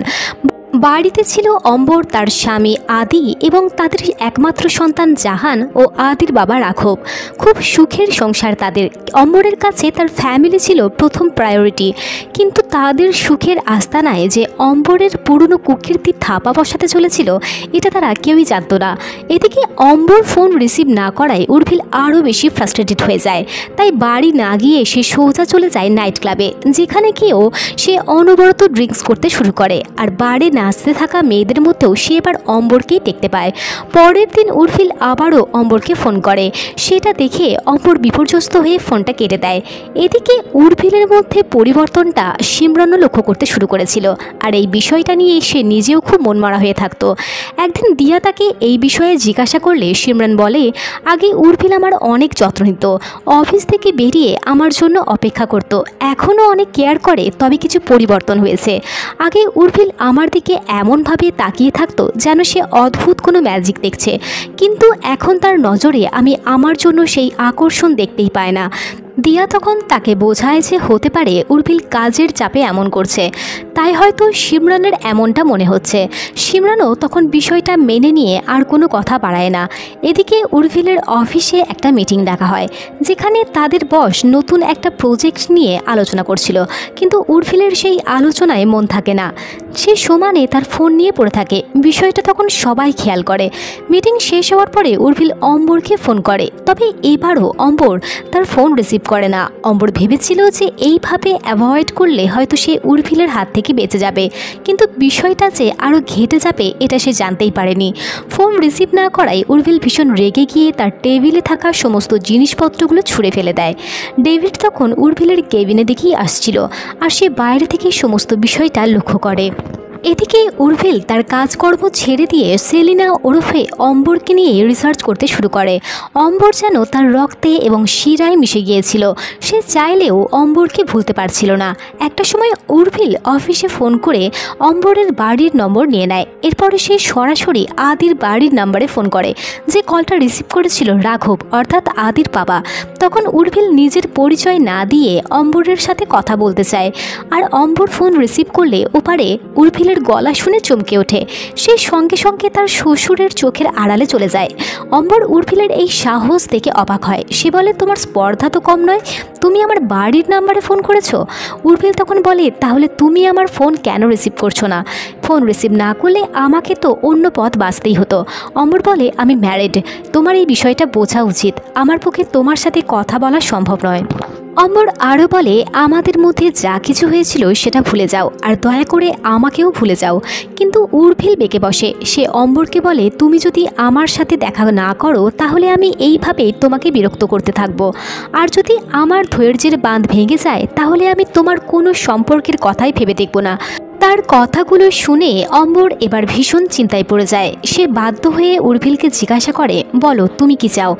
বাড়িতে ছিল অম্বর, তার স্বামী আদি এবং তাদের একমাত্র সন্তান জাহান ও আদির বাবা রাঘব। খুব সুখের সংসার তাদের। অম্বরের কাছে তার ফ্যামিলি ছিল প্রথম প্রায়োরিটি, কিন্তু তাদের সুখের আস্তানায় যে অম্বরের পুরনো কুকীর্তি থাপা বসাতে চলেছিল এটা তারা কেউই জানত না। এদিকে অম্বর ফোন রিসিভ না করায় উর্ভিল আরও বেশি ফ্রাস্ট্রেটেড হয়ে যায়। তাই বাড়ি না গিয়ে সে সোজা চলে যায় নাইট ক্লাবে, যেখানে গিয়েও সে অনবরত ড্রিঙ্কস করতে শুরু করে। আর বারে নাচতে থাকা মেয়েদের মধ্যেও সে এবার অম্বরকেই দেখতে পায়। পরের দিন উর্ভিল আবারও অম্বরকে ফোন করে। সেটা দেখে অম্বর বিপর্যস্ত হয়ে ফোনটা কেটে দেয়। এদিকে উর্ভিলের মধ্যে পরিবর্তনটা সিমরানও লক্ষ্য করতে শুরু করেছিল, আর এই বিষয়টা নিয়ে সে নিজেও খুব মনমরা হয়ে থাকতো। একদিন দিয়া তাকে এই বিষয়ে জিজ্ঞাসা করলে সিমরান বলে, আগে উর্ভিল আমার অনেক যত্ন নিত, অফিস থেকে বেরিয়ে আমার জন্য অপেক্ষা করত, এখনও অনেক কেয়ার করে, তবে কিছু পরিবর্তন হয়েছে। আগে উর্ভিল আমার দিকে এমনভাবে তাকিয়ে থাকতো যেন সে অদ্ভুত কোনো ম্যাজিক দেখছে, কিন্তু এখন তার নজরে আমি আমার জন্য সেই আকর্ষণ দেখতেই পায় না। দিয়া তখন তাকে বোঝায় যে হতে পারে উর্ভিল কাজের চাপে এমন করছে, তাই হয়তো সিমরানের এমনটা মনে হচ্ছে। সিমরানও তখন বিষয়টা মেনে নিয়ে আর কোনো কথা বাড়ায় না। এদিকে উর্ভিলের অফিসে একটা মিটিং ডাকা হয়, যেখানে তাদের বস নতুন একটা প্রজেক্ট নিয়ে আলোচনা করছিল, কিন্তু উর্ভিলের সেই আলোচনায় মন থাকে না। সে সমানে তার ফোন নিয়ে পড়ে থাকে। বিষয়টা তখন সবাই খেয়াল করে। মিটিং শেষ হওয়ার পরে উর্ভিল অম্বরকে ফোন করে, তবে এবারও অম্বর তার ফোন রিসিভ করে না। অম্বর ভেবেছিল যে এইভাবে অ্যাভয়েড করলে হয়তো সে উর্ভিলের হাত থেকে বেঁচে যাবে, কিন্তু বিষয়টা যে আরও ঘেটে যাবে এটা সে জানতেই পারেনি। ফোন রিসিভ না করায় উর্ভিল ভীষণ রেগে গিয়ে তার টেবিলে থাকা সমস্ত জিনিসপত্রগুলো ছুঁড়ে ফেলে দেয়। ডেভিড তখন উর্ভিলের কেবিনে দিকেই আসছিল, আর সে বাইরে থেকে সমস্ত বিষয়টা লক্ষ্য করে। এদিকে উর্ভিল তার কাজকর্ম ছেড়ে দিয়ে সেলিনা ওরফে অম্বরকে নিয়ে রিসার্চ করতে শুরু করে। অম্বর যেন তার রক্তে এবং শিরায় মিশে গিয়েছিল। সে চাইলেও অম্বরকে ভুলতে পারছিল না। একটা সময় উর্ভিল অফিসে ফোন করে অম্বরের বাড়ির নম্বর নিয়ে নেয়। এরপরে সে সরাসরি আদির বাড়ির নাম্বারে ফোন করে। যে কলটা রিসিভ করেছিল রাঘব, অর্থাৎ আদির বাবা। তখন উর্ভিল নিজের পরিচয় না দিয়ে অম্বরের সাথে কথা বলতে চায়, আর অম্বর ফোন রিসিভ করলে ওপারে উর্ভিলের গলা শুনে চমকে ওঠে। সে সঙ্গে সঙ্গে তার শ্বশুরের চোখের আড়ালে চলে যায়। অম্বর উর্ভিলের এই সাহস দেখে অবাক হয়। সে বলে, তোমার স্পর্ধা তো কম নয়, তুমি আমার বাড়ির নাম্বারে ফোন করেছো? উর্ভিল তখন বলে, তাহলে তুমি আমার ফোন কেন রিসিভ করছো না? ফোন রিসিভ না করলে আমাকে তো অন্য পথ বাঁচতেই হতো। অম্বর বলে, আমি ম্যারিড, তোমার এই বিষয়টা বোঝা উচিত, আমার পক্ষে তোমার সাথে কথা বলা সম্ভব নয়। অম্বর আরও বলে, আমাদের মধ্যে যা কিছু হয়েছিল সেটা ভুলে যাও, আর দয়া করে আমাকেও ভুলে যাও। কিন্তু উর্ভিল বেঁকে বসে। সে অম্বরকে বলে, তুমি যদি আমার সাথে দেখা না করো তাহলে আমি এইভাবে তোমাকে বিরক্ত করতে থাকবো, আর যদি আমার ধৈর্যের বাঁধ ভেঙে যায় তাহলে আমি তোমার কোনো সম্পর্কের কথাই ভেবে দেখব না। তার কথাগুলো শুনে অম্বর এবার ভীষণ চিন্তায় পড়ে যায়। সে বাধ্য হয়ে উর্ভিলকে জিজ্ঞাসা করে, বলো তুমি কি চাও?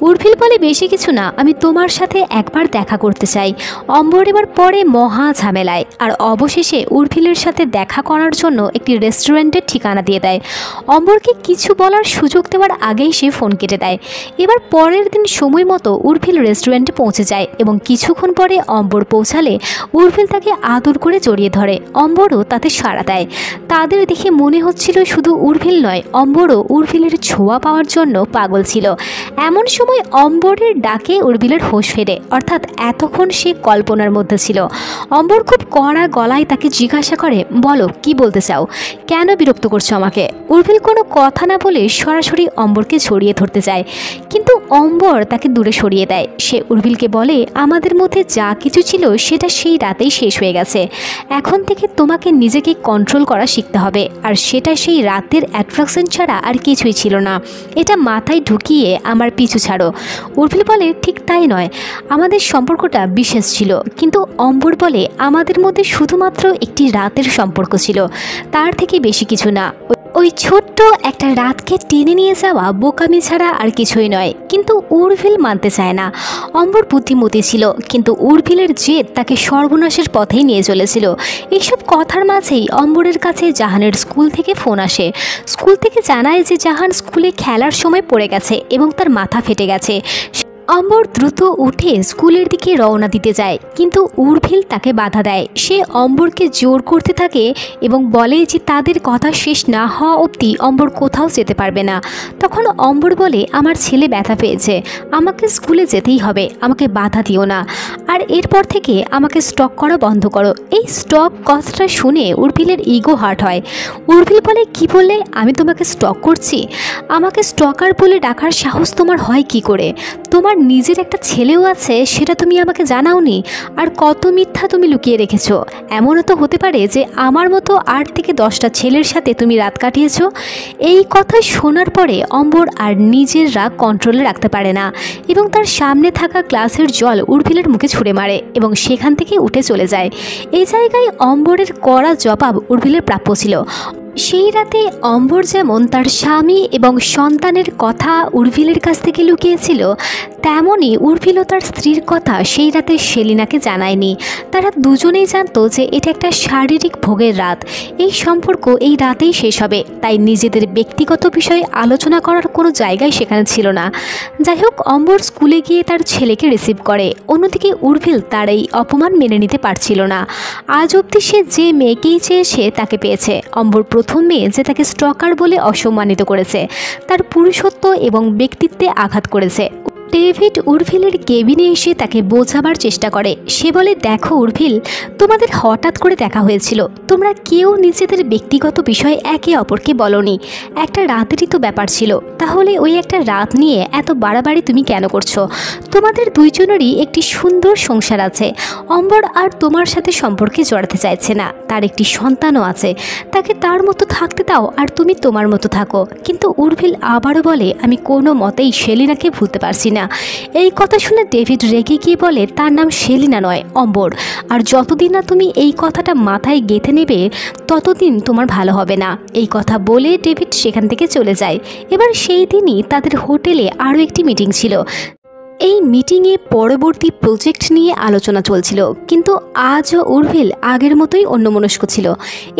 উর্ভিল বলে, বেশি কিছু না, আমি তোমার সাথে একবার দেখা করতে চাই। অম্বর এবার পরে মহা ঝামেলায়, আর অবশেষে উর্ভিলের সাথে দেখা করার জন্য একটি রেস্টুরেন্টের ঠিকানা দিয়ে দেয়। অম্বরকে কিছু বলার সুযোগ দেওয়ার আগেই সে ফোন কেটে দেয়। এবার পরের দিন সময় মতো উর্ভিল রেস্টুরেন্টে পৌঁছে যায়, এবং কিছুক্ষণ পরে অম্বর পৌঁছালে উর্ভিল তাকে আদর করে জড়িয়ে ধরে। অম্বরও তাতে সাড়া দেয়। তাদের দেখে মনে হচ্ছিল শুধু উর্ভিল নয়, অম্বরও উর্ভিলের ছোঁয়া পাওয়ার জন্য পাগল ছিল। এমন সময় অম্বরের ডাকে উর্ভিলের হোশ ফেরে, অর্থাৎ এতক্ষণ সে কল্পনার মধ্যে ছিল। অম্বর খুব কড়া গলায় তাকে জিজ্ঞাসা করে, বলো কি বলতে চাও, কেন বিরক্ত করছো আমাকে? উর্ভিল কোনো কথা না বলে সরাসরি অম্বরকে জড়িয়ে ধরতে চায়, কিন্তু অম্বর তাকে দূরে সরিয়ে দেয়। সে উর্ভিলকে বলে, আমাদের মধ্যে যা কিছু ছিল সেটা সেই রাতেই শেষ হয়ে গেছে, এখন থেকে তোমাকে নিজেকে কন্ট্রোল করা শিখতে হবে, আর সেটা সেই রাতের অ্যাট্রাকশন ছাড়া আর কিছুই ছিল না। এটা মাথায় ঢুকিয়ে আমার পিছু ছাড়ো। উর্ভিল বলে, ঠিক তাই নয়, আমাদের সম্পর্কটা বিশেষ ছিল। কিন্তু অম্বর বলে, আমাদের মধ্যে শুধুমাত্র একটি রাতের সম্পর্ক ছিল, তার থেকে বেশি কিছু না। ওই ছোট্ট একটা রাতকে টেনে নিয়ে যাওয়া বোকামি ছাড়া আর কিছুই নয়। কিন্তু উর্ভিল মানতে চায় না। অম্বর বুদ্ধিমতী ছিল, কিন্তু উর্ভিলের জেদ তাকে সর্বনাশের পথেই নিয়ে চলেছিল। এইসব কথার মাঝেই অম্বরের কাছে জাহানের স্কুল থেকে ফোন আসে। স্কুল থেকে জানায় যে জাহান স্কুলে খেলার সময় পড়ে গেছে এবং তার মাথা ফেটে গেছে। অম্বর দ্রুত উঠে স্কুলের দিকে রওনা দিতে যায়, কিন্তু উর্ভিল তাকে বাধা দেয়। সে অম্বরকে জোর করতে থাকে এবং বলে যে তাদের কথা শেষ না হওয়া অবধি অম্বর কোথাও যেতে পারবে না। তখন অম্বর বলে, আমার ছেলে ব্যথা পেয়েছে, আমাকে স্কুলে যেতেই হবে, আমাকে বাধা দিও না, আর এরপর থেকে আমাকে স্টক করা বন্ধ করো। এই স্টক কথাটা শুনে উর্ভিলের ইগো হার্ট হয়। উর্ভিল বলে, কি বললে? আমি তোমাকে স্টক করছি? আমাকে স্টকার বলে ডাকার সাহস তোমার হয় কি করে? তোমার নিজের একটা ছেলেও আছে, সেটা তুমি আমাকে জানাওনি। আর কত মিথ্যা তুমি লুকিয়ে রেখেছ। এমনও তো হতে পারে যে আমার মতো 8 থেকে 10টা ছেলের সাথে তুমি রাত কাটিয়েছ। এই কথা শোনার পরে অম্বর আর নিজের রাগ কন্ট্রোলে রাখতে পারে না এবং তার সামনে থাকা গ্লাসের জল উর্ভিলের মুখে ছুঁড়ে মারে এবং সেখান থেকে উঠে চলে যায়। এই জায়গায় অম্বরের কড়া জবাব উর্ভিলের প্রাপ্য ছিল। সেই রাতে অম্বর যেমন তার স্বামী এবং সন্তানের কথা উর্ভিলের কাছ থেকে লুকিয়েছিল, তেমনই উর্ভিলও তার স্ত্রীর কথা সেই রাতে সেলিনাকে জানায়নি। তারা দুজনেই জানতো যে এটা একটা শারীরিক ভোগের রাত, এই সম্পর্ক এই রাতেই শেষ হবে, তাই নিজেদের ব্যক্তিগত বিষয়ে আলোচনা করার কোনো জায়গায় সেখানে ছিল না। যাই হোক, অম্বর স্কুলে গিয়ে তার ছেলেকে রিসিভ করে। অন্যদিকে উর্ভিল তার এই অপমান মেনে নিতে পারছিল না। আজ অবধি সে যে মেয়েকেই চেয়েছে তাকে পেয়েছে। অম্বর প্রথম মেয়ে যে তাকে স্টকার বলে অসম্মানিত করেছে, তার পুরুষত্ব এবং ব্যক্তিত্বে আঘাত করেছে। ডেভিড উর্ভিলের কেবিনে এসে তাকে বোঝাবার চেষ্টা করে। সে বলে, দেখো উর্ভিল, তোমাদের হঠাৎ করে দেখা হয়েছিল, তোমরা কেউ নিজেদের ব্যক্তিগত বিষয় একে অপরকে বলনি। একটা রাতেরই তো ব্যাপার ছিল, তাহলে ওই একটা রাত নিয়ে এত বাড়াবাড়ি তুমি কেন করছো? তোমাদের দুইজনেরই একটি সুন্দর সংসার আছে। অম্বর আর তোমার সাথে সম্পর্কে জড়াতে চাইছে না, তার একটি সন্তানও আছে, তাকে তার মতো থাকতে দাও আর তুমি তোমার মতো থাকো। কিন্তু উর্ভিল আবারও বলে, আমি কোনো মতেই সেলিনাকে ভুলতে পারছি না। এই কথা শুনে ডেভিড রেগে গিয়ে বলে, তার নাম সেলিনা নয়, অম্বর, আর যতদিন না তুমি এই কথাটা মাথায় গেঁথে নেবে ততদিন তোমার ভালো হবে না। এই কথা বলে ডেভিড সেখান থেকে চলে যায়। এবার সেই দিনই তাদের হোটেলে আরও একটি মিটিং ছিল। এই মিটিংয়ে পরবর্তী প্রজেক্ট নিয়ে আলোচনা চলছিল, কিন্তু আজও উর্ভিল আগের মতোই অন্যমনস্ক ছিল।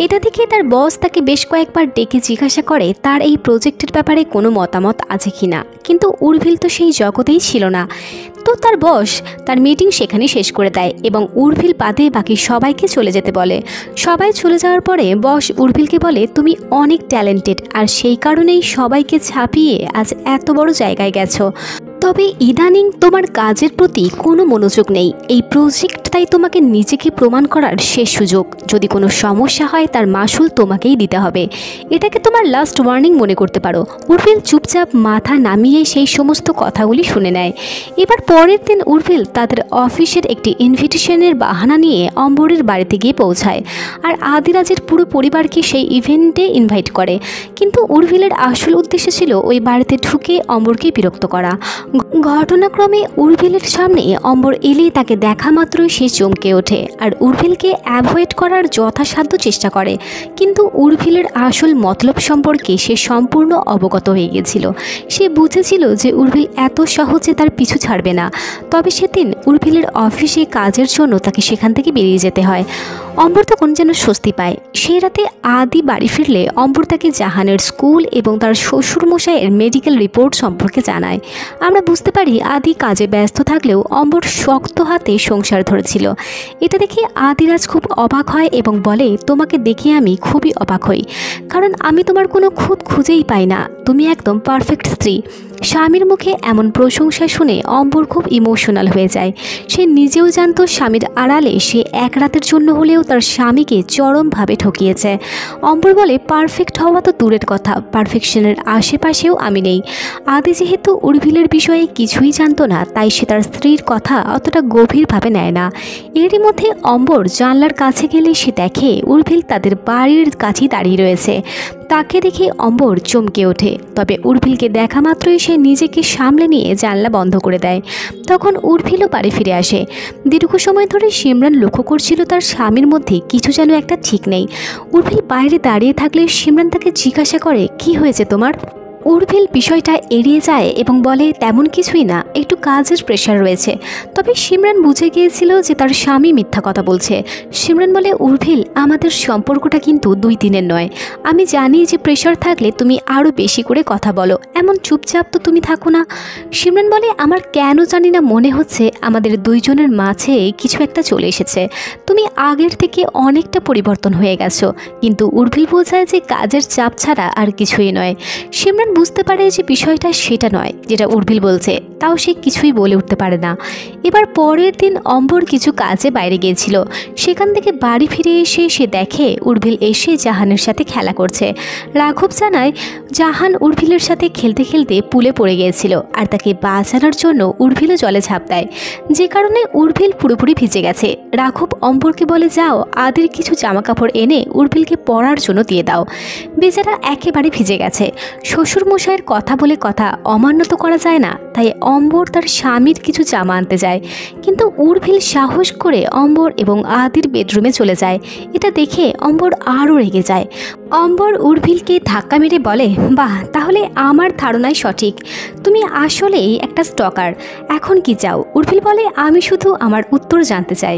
এটা থেকে তার বস তাকে বেশ কয়েকবার ডেকে জিজ্ঞাসা করে তার এই প্রজেক্টের ব্যাপারে কোনো মতামত আছে কিনা, কিন্তু উর্ভিল তো সেই জগতেই ছিল না। তো তার বস তার মিটিং সেখানে শেষ করে দেয় এবং উর্ভিল বাদে বাকি সবাইকে চলে যেতে বলে। সবাই চলে যাওয়ার পরে বস উর্ভিলকে বলে, তুমি অনেক ট্যালেন্টেড, আর সেই কারণেই সবাইকে ছাপিয়ে আজ এত বড় জায়গায় গেছো। তবে ইদানিং তোমার কাজের প্রতি কোনো মনোযোগ নেই। এই প্রজেক্ট তাই তোমাকে নিজেকে প্রমাণ করার শেষ সুযোগ। যদি কোনো সমস্যা হয় তার মাসুল তোমাকেই দিতে হবে। এটাকে তোমার লাস্ট ওয়ার্নিং মনে করতে পারো। উর্ভিল চুপচাপ মাথা নামিয়ে সেই সমস্ত কথাগুলি শুনে নেয়। এবার পরের দিন উর্ভিল তাদের অফিসের একটি ইনভিটেশনের বাহানা নিয়ে অম্বরের বাড়িতে গিয়ে পৌঁছায় আর আদিরাজের পুরো পরিবারকে সেই ইভেন্টে ইনভাইট করে। কিন্তু উর্ভিলের আসল উদ্দেশ্য ছিল ওই বাড়িতে ঢুকে অম্বরকে বিরক্ত করা। ঘটনাক্রমে উর্ভিলের সামনে অম্বর এলে তাকে দেখা মাত্রই সে চমকে ওঠে আর উর্ভিলকে অ্যাভয়েড করার যথাসাধ্য চেষ্টা করে। কিন্তু উর্ভিলের আসল মতলব সম্পর্কে সে সম্পূর্ণ অবগত হয়ে গিয়েছিল। সে বুঝেছিল যে উর্ভিল এত সহজে তার পিছু ছাড়বে না। তবে সেদিন উর্ভিলের অফিসে কাজের জন্য তাকে সেখান থেকে বেরিয়ে যেতে হয়। অম্বর তখন যেন স্বস্তি পায়। সেই রাতে আদি বাড়ি ফিরলে অম্বর তাকে জাহানের স্কুল এবং তার শ্বশুরমশাইয়ের মেডিকেল রিপোর্ট সম্পর্কে জানায়। আমরা বুঝতে পারি আদি কাজে ব্যস্ত থাকলেও অম্বর শক্ত হাতে সংসার ধরেছিল। এটা দেখে আদিরাজ খুব অবাক হয় এবং বলে, তোমাকে দেখে আমি খুবই অবাক হই, কারণ আমি তোমার কোনো খুঁত খুঁজেই পাই না। তুমি একদম পারফেক্ট স্ত্রী। স্বামীর মুখে এমন প্রশংসা শুনে অম্বর খুব ইমোশনাল হয়ে যায়। সে নিজেও জানতো স্বামীর আড়ালে সে এক রাতের জন্য হলেও তার স্বামীকে চরমভাবে ঠকিয়েছে। অম্বর বলে, পারফেক্ট হওয়া তো দূরের কথা, পারফেকশনের আশেপাশেও আমি নেই। আদি যেহেতু উর্ভিলের বিষয়ে কিছুই জানতো না, তাই সে তার স্ত্রীর কথা অতটা গভীরভাবে নেয় না। এরই মধ্যে অম্বর জানলার কাছে গেলে সে দেখে উর্ভিল তাদের বাড়ির কাছেই দাঁড়িয়ে রয়েছে। তাকে দেখে অম্বর চমকে ওঠে। তবে উর্ভিলকে দেখা মাত্রই সে নিজেকে সামলে নিয়ে জানলা বন্ধ করে দেয়। তখন উর্ভিলও বাড়ি ফিরে আসে। দীর্ঘ সময় ধরে সিমরান লক্ষ্য করছিল তার স্বামীর মধ্যে কিছু যেন একটা ঠিক নেই। উর্ভিল বাইরে দাঁড়িয়ে থাকলে সিমরান তাকে জিজ্ঞাসা করে, কি হয়েছে তোমার? উর্ভিল বিষয়টা এড়িয়ে যায় এবং বলে তেমন কিছুই না, একটু কাজের প্রেশার রয়েছে। তবে সিমরান বুঝে গিয়েছিল যে তার স্বামী মিথ্যা কথা বলছে। সিমরান বলে, উর্ভিল, আমাদের সম্পর্কটা কিন্তু 2 দিনের নয়। আমি জানি যে প্রেশার থাকলে তুমি আরও বেশি করে কথা বলো, এমন চুপচাপ তো তুমি থাকো না। সিমরান বলে, আমার কেন জানি না মনে হচ্ছে আমাদের দুইজনের মাঝে কিছু একটা চলে এসেছে। তুমি আগের থেকে অনেকটা পরিবর্তন হয়ে গেছো। কিন্তু উর্ভিল বোঝায় যে কাজের চাপ ছাড়া আর কিছুই নয়। সিমরান বুঝতে পারে যে বিষয়টা সেটা নয় যেটা উর্ভিল বলছে, তাও সে কিছুই বলে উঠতে পারে না। এবার পরের দিন অম্বর কিছু কাজে বাইরে গিয়েছিল। সেখান থেকে বাড়ি ফিরে এসে সে দেখে উর্ভিল এসে জাহানের সাথে খেলা করছে। রাঘব জানায় জাহান উর্ভিলের সাথে খেলতে খেলতে পুলে পড়ে গিয়েছিল আর তাকে বাঁচানোর জন্য উর্ভিলও জলে ঝাঁপ দেয়, যে কারণে উর্ভিল পুরোপুরি ভিজে গেছে। রাঘব অম্বরকে বলে, যাও আদির কিছু জামাকাপড় এনে উর্ভিলকে পরার জন্য দিয়ে দাও, বেচারা একেবারে ভিজে গেছে। শ্বশুরমশাইয়ের কথা বলে কথা অমান্য তো করা যায় না, তাই অম্বর তার স্বামীর কিছু জামা আনতে যায়। কিন্তু উর্ভিল সাহস করে অম্বর এবং আদির বেডরুমে চলে যায়। এটা দেখে অম্বর আরও রেগে যায়। অম্বর উর্ভিলকে ধাক্কা মেরে বলে, বাহ, তাহলে আমার ধারণাই সঠিক, তুমি আসলেই একটা স্টকার। এখন কি চাও? উর্ভিল বলে, আমি শুধু আমার উত্তর জানতে চাই।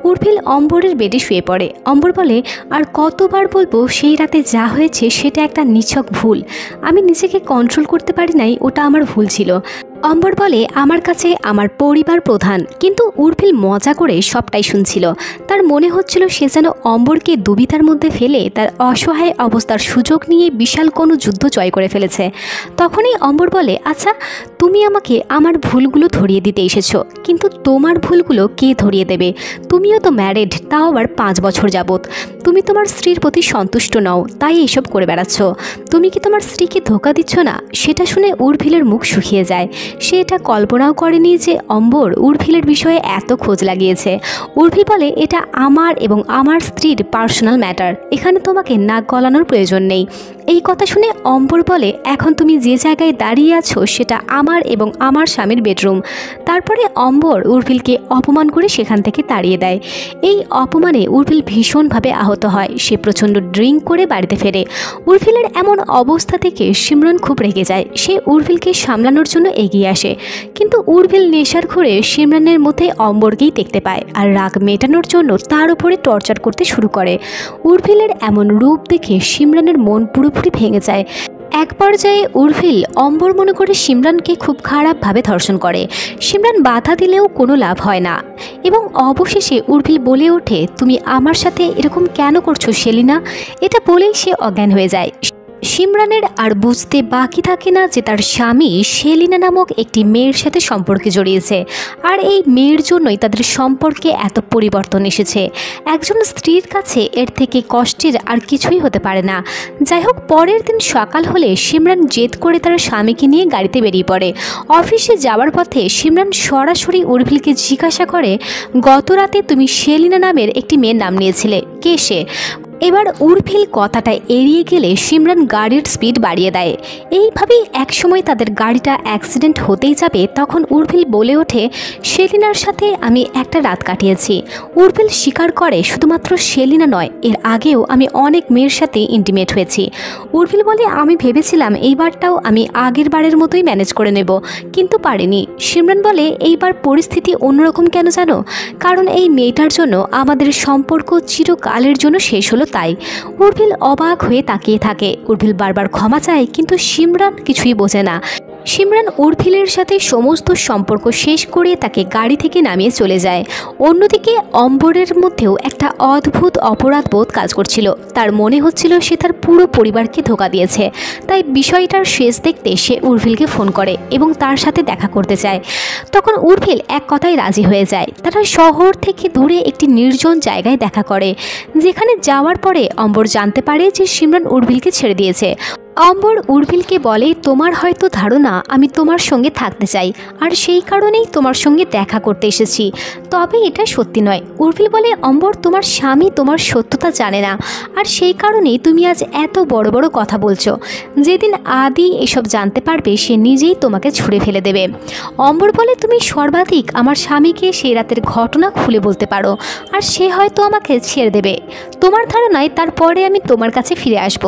উর্ভিল অম্বরের বেডে শুয়ে পড়ে। অম্বর বলে, আর কতবার বলবো সেই রাতে যা হয়েছে সেটা একটা নিছক ভুল। আমি নিজেকে কন্ট্রোল করতে পারি নাই, ওটা আমার ভুল ছিল। অম্বর বলে, আমার কাছে আমার পরিবার প্রধান। কিন্তু উর্ভিল মজা করে সবটাই শুনছিল। তার মনে হচ্ছিল সে যেন অম্বরকে দুবিধার মধ্যে ফেলে তার অসহায় অবস্থার সুযোগ নিয়ে বিশাল কোনো যুদ্ধ জয় করে ফেলেছে। তখনই অম্বর বলে, আচ্ছা, তুমি আমাকে আমার ভুলগুলো ধরিয়ে দিতে এসেছো, কিন্তু তোমার ভুলগুলো কে ধরিয়ে দেবে? তুমিও তো ম্যারিড, তাও আবার 5 বছর যাবত। তুমি তোমার স্ত্রীর প্রতি সন্তুষ্ট নও, তাই এসব করে বেড়াচ্ছ। তুমি কি তোমার স্ত্রীকে ধোঁকা দিচ্ছ না? সেটা শুনে উর্ভিলের মুখ শুকিয়ে যায়। সে এটা কল্পনাও করেনি যে অম্বর উর্ভিলের বিষয়ে এত খোঁজ লাগিয়েছে। উর্ভিল বলে, এটা আমার এবং আমার স্ত্রীর পার্সোনাল ম্যাটার, এখানে তোমাকে নাক গলানোর প্রয়োজন নেই। এই কথা শুনে অম্বর বলে, এখন তুমি যে জায়গায় দাঁড়িয়ে আছো সেটা আমার এবং আমার স্বামীর বেডরুম। তারপরে অম্বর উর্ভিলকে অপমান করে সেখান থেকে তাড়িয়ে দেয়। এই অপমানে উর্ভিল ভীষণভাবে আহত হয়। সে প্রচণ্ড ড্রিঙ্ক করে বাড়িতে ফেরে। উর্ভিলের এমন অবস্থা থেকে সিমরান খুব রেগে যায়। সে উর্ভিলকে সামলানোর জন্য এগিয়ে আসে, কিন্তু উর্ভিল নেশার ঘরে সিমরানের মধ্যে অম্বরকেই দেখতে পায় আর রাগ মেটানোর জন্য তার উপরে টর্চার করতে শুরু করে। উর্ভিলের এমন রূপ দেখে সিমরানের মন পুরোপুরি ভেঙে যায়। এক পর্যায়ে উর্ভিল অম্বর মনে করে সিমরানকে খুব খারাপভাবে ধর্ষণ করে। সিমরান বাধা দিলেও কোনো লাভ হয় না এবং অবশেষে উর্ভিল বলে ওঠে, তুমি আমার সাথে এরকম কেন করছো সেলিনা? এটা বলেই সে অজ্ঞান হয়ে যায়। সিমরানের আর বুঝতে বাকি থাকে না যে তার স্বামী সেলিনা নামক একটি মেয়ের সাথে সম্পর্কে জড়িয়েছে, আর এই মেয়ের জন্যই তাদের সম্পর্কে এত পরিবর্তন এসেছে। একজন স্ত্রীর কাছে এর থেকে কষ্টের আর কিছুই হতে পারে না। যাই হোক, পরের দিন সকাল হলে সিমরান জেদ করে তার স্বামীকে নিয়ে গাড়িতে বেরিয়ে পড়ে। অফিসে যাওয়ার পথে সিমরান সরাসরি উর্ভিলকে জিজ্ঞাসা করে, গত রাতে তুমি সেলিনা নামের একটি মেয়ের নাম নিয়েছিলে, কে সে? এবার উর্ভিল কথাটা এড়িয়ে গেলে সিমরান গাড়ির স্পিড বাড়িয়ে দেয়। এইভাবেই একসময় তাদের গাড়িটা অ্যাক্সিডেন্ট হতেই যাবে, তখন উর্ভিল বলে ওঠে, সেলিনার সাথে আমি একটা রাত কাটিয়েছি। উর্ভিল স্বীকার করে, শুধুমাত্র সেলিনা নয়, এর আগেও আমি অনেক মেয়ের সাথে ইন্টিমেট হয়েছি। উর্ভিল বলে, আমি ভেবেছিলাম এইবারটাও আমি আগের বারের মতোই ম্যানেজ করে নেব, কিন্তু পারিনি। সিমরান বলে, এইবার পরিস্থিতি অন্যরকম কেন জানো? কারণ এই মেয়েটার জন্য আমাদের সম্পর্ক চিরকালের জন্য শেষ হলো, তাই। উর্ভিল অবাক হয়ে তাকিয়ে থাকে। উর্ভিল বারবার ক্ষমা চায়, কিন্তু সিমরান কিছুই বোঝে না। সিমরান উর্ভিলের সাথে সমস্ত সম্পর্ক শেষ করে তাকে গাড়ি থেকে নামিয়ে চলে যায়। অন্যদিকে অম্বরের মধ্যেও একটা অদ্ভুত অপরাধবোধ কাজ করছিল। তার মনে হচ্ছিল সে তার পুরো পরিবারকে ধোঁকা দিয়েছে। তাই বিষয়টার শেষ দেখতে সে উর্ভিলকে ফোন করে এবং তার সাথে দেখা করতে চায়। তখন উর্ভিল এক কথায় রাজি হয়ে যায়। তারা শহর থেকে দূরে একটি নির্জন জায়গায় দেখা করে, যেখানে যাওয়ার পরে অম্বর জানতে পারে যে সিমরান উর্ভিলকে ছেড়ে দিয়েছে। অম্বর উর্ভিলকে বলে, তোমার হয়তো ধারণা আমি তোমার সঙ্গে থাকতে চাই, আর সেই কারণেই তোমার সঙ্গে দেখা করতে এসেছি, তবে এটা সত্যি নয়। উর্ভিল বলে, অম্বর, তোমার স্বামী তোমার সত্যতা জানে না, আর সেই কারণেই তুমি আজ এত বড় বড় কথা বলছো। যেদিন আদি এসব জানতে পারবে সে নিজেই তোমাকে ছুঁড়ে ফেলে দেবে। অম্বর বলে, তুমি সর্বাধিক আমার স্বামীকে সেই রাতের ঘটনা খুলে বলতে পারো, আর সে হয়তো আমাকে ছেড়ে দেবে। তোমার ধারণায় তারপরে আমি তোমার কাছে ফিরে আসব,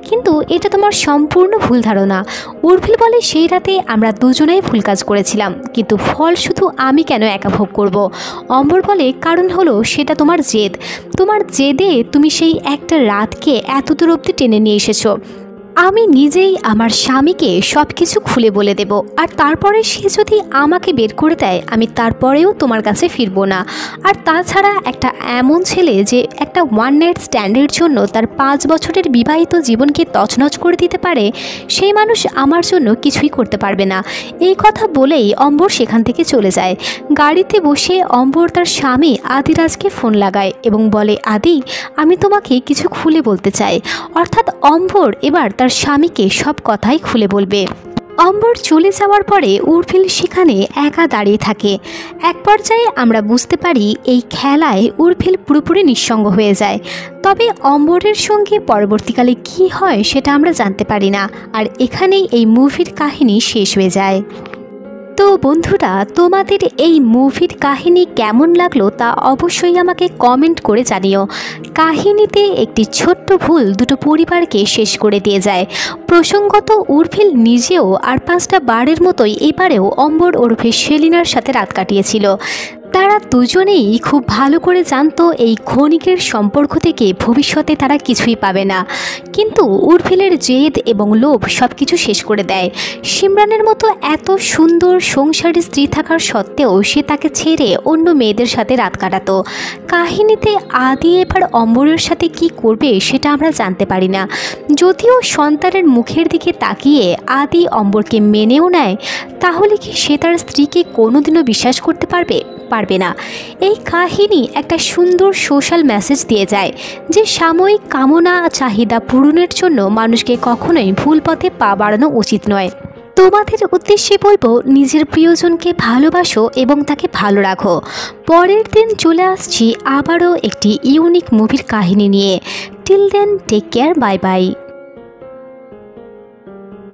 কিন্তু এটা তোমার সম্পূর্ণ ভুল ধারণা। উর্ফিল বলে সেই রাতে আমরা দুজনেই ভুল কাজ করেছিলাম, কিন্তু ফল শুধু আমি কেন একা ভোগ করব। অম্বর বলে কারণ হলো সেটা তোমার জেদ। তোমার জেদে তুমি সেই একটা রাতকে এত দূর অবধি টেনে নিয়ে এসেছো। আমি নিজেই আমার স্বামীকে সব কিছু খুলে বলে দেব, আর তারপরে সে যদি আমাকে বের করে দেয় আমি তারপরেও তোমার কাছে ফিরবো না। আর তাছাড়া একটা এমন ছেলে যে একটা ওয়ান নাইট স্ট্যান্ডের জন্য তার 5 বছরের বিবাহিত জীবনকে তছনছ করে দিতে পারে, সেই মানুষ আমার জন্য কিছুই করতে পারবে না। এই কথা বলেই অম্বর সেখান থেকে চলে যায়। গাড়িতে বসে অম্বর তার স্বামী আদিরাজকে ফোন লাগায় এবং বলে, আদি, আমি তোমাকে কিছু খুলে বলতে চাই। অর্থাৎ অম্বর এবার তার স্বামীকে সব কথাই খুলে বলবে। অম্বর চলে যাওয়ার পরে উর্ফিল সেখানে একা দাঁড়িয়ে থাকে। এক পর্যায়ে আমরা বুঝতে পারি এই খেলায় উর্ফিল পুরোপুরি নিঃসঙ্গ হয়ে যায়। তবে অম্বরের সঙ্গে পরবর্তীকালে কি হয় সেটা আমরা জানতে পারি না, আর এখানেই এই মুভির কাহিনী শেষ হয়ে যায়। তো বন্ধুরা, তোমাদের এই মুভির কাহিনী কেমন লাগলো তা অবশ্যই আমাকে কমেন্ট করে জানিও। কাহিনীতে একটি ছোট্ট ভুল দুটো পরিবারকে শেষ করে দিয়ে যায়। প্রসঙ্গত উর্ফিল নিজেও আর 5টা বারের মতোই এবারেও অম্বর ওরফে সেলিনার সাথে রাত কাটিয়েছিল। তারা দুজনেই খুব ভালো করে জানতো এই ক্ষণিকের সম্পর্ক থেকে ভবিষ্যতে তারা কিছুই পাবে না, কিন্তু উর্ফিলের জেদ এবং লোভ সব কিছু শেষ করে দেয়। সিমরানের মতো এত সুন্দর সংসারী স্ত্রী থাকার সত্ত্বেও সে তাকে ছেড়ে অন্য মেয়েদের সাথে রাত কাটাতো। কাহিনীতে আদি এবার অম্বরের সাথে কি করবে সেটা আমরা জানতে পারি না। যদিও সন্তানের মুখের দিকে তাকিয়ে আদি অম্বরকে মেনেও নেয়, তাহলে কি সে তার স্ত্রীকে কোনোদিনও বিশ্বাস করতে পারবে না। এই কাহিনী একটা সুন্দর সোশ্যাল মেসেজ দিয়ে যায় যে সাময়িক কামনা চাহিদা পূরণের জন্য মানুষকে কখনোই ভুল পথে পা বাড়ানো উচিত নয়। তোমাদের উদ্দেশ্যে বলবো, নিজের প্রিয়জনকে ভালোবাসো এবং তাকে ভালো রাখো। পরের দিন চলে আসছি আবারও একটি ইউনিক মুভির কাহিনী নিয়ে। Till then, take care, bye by.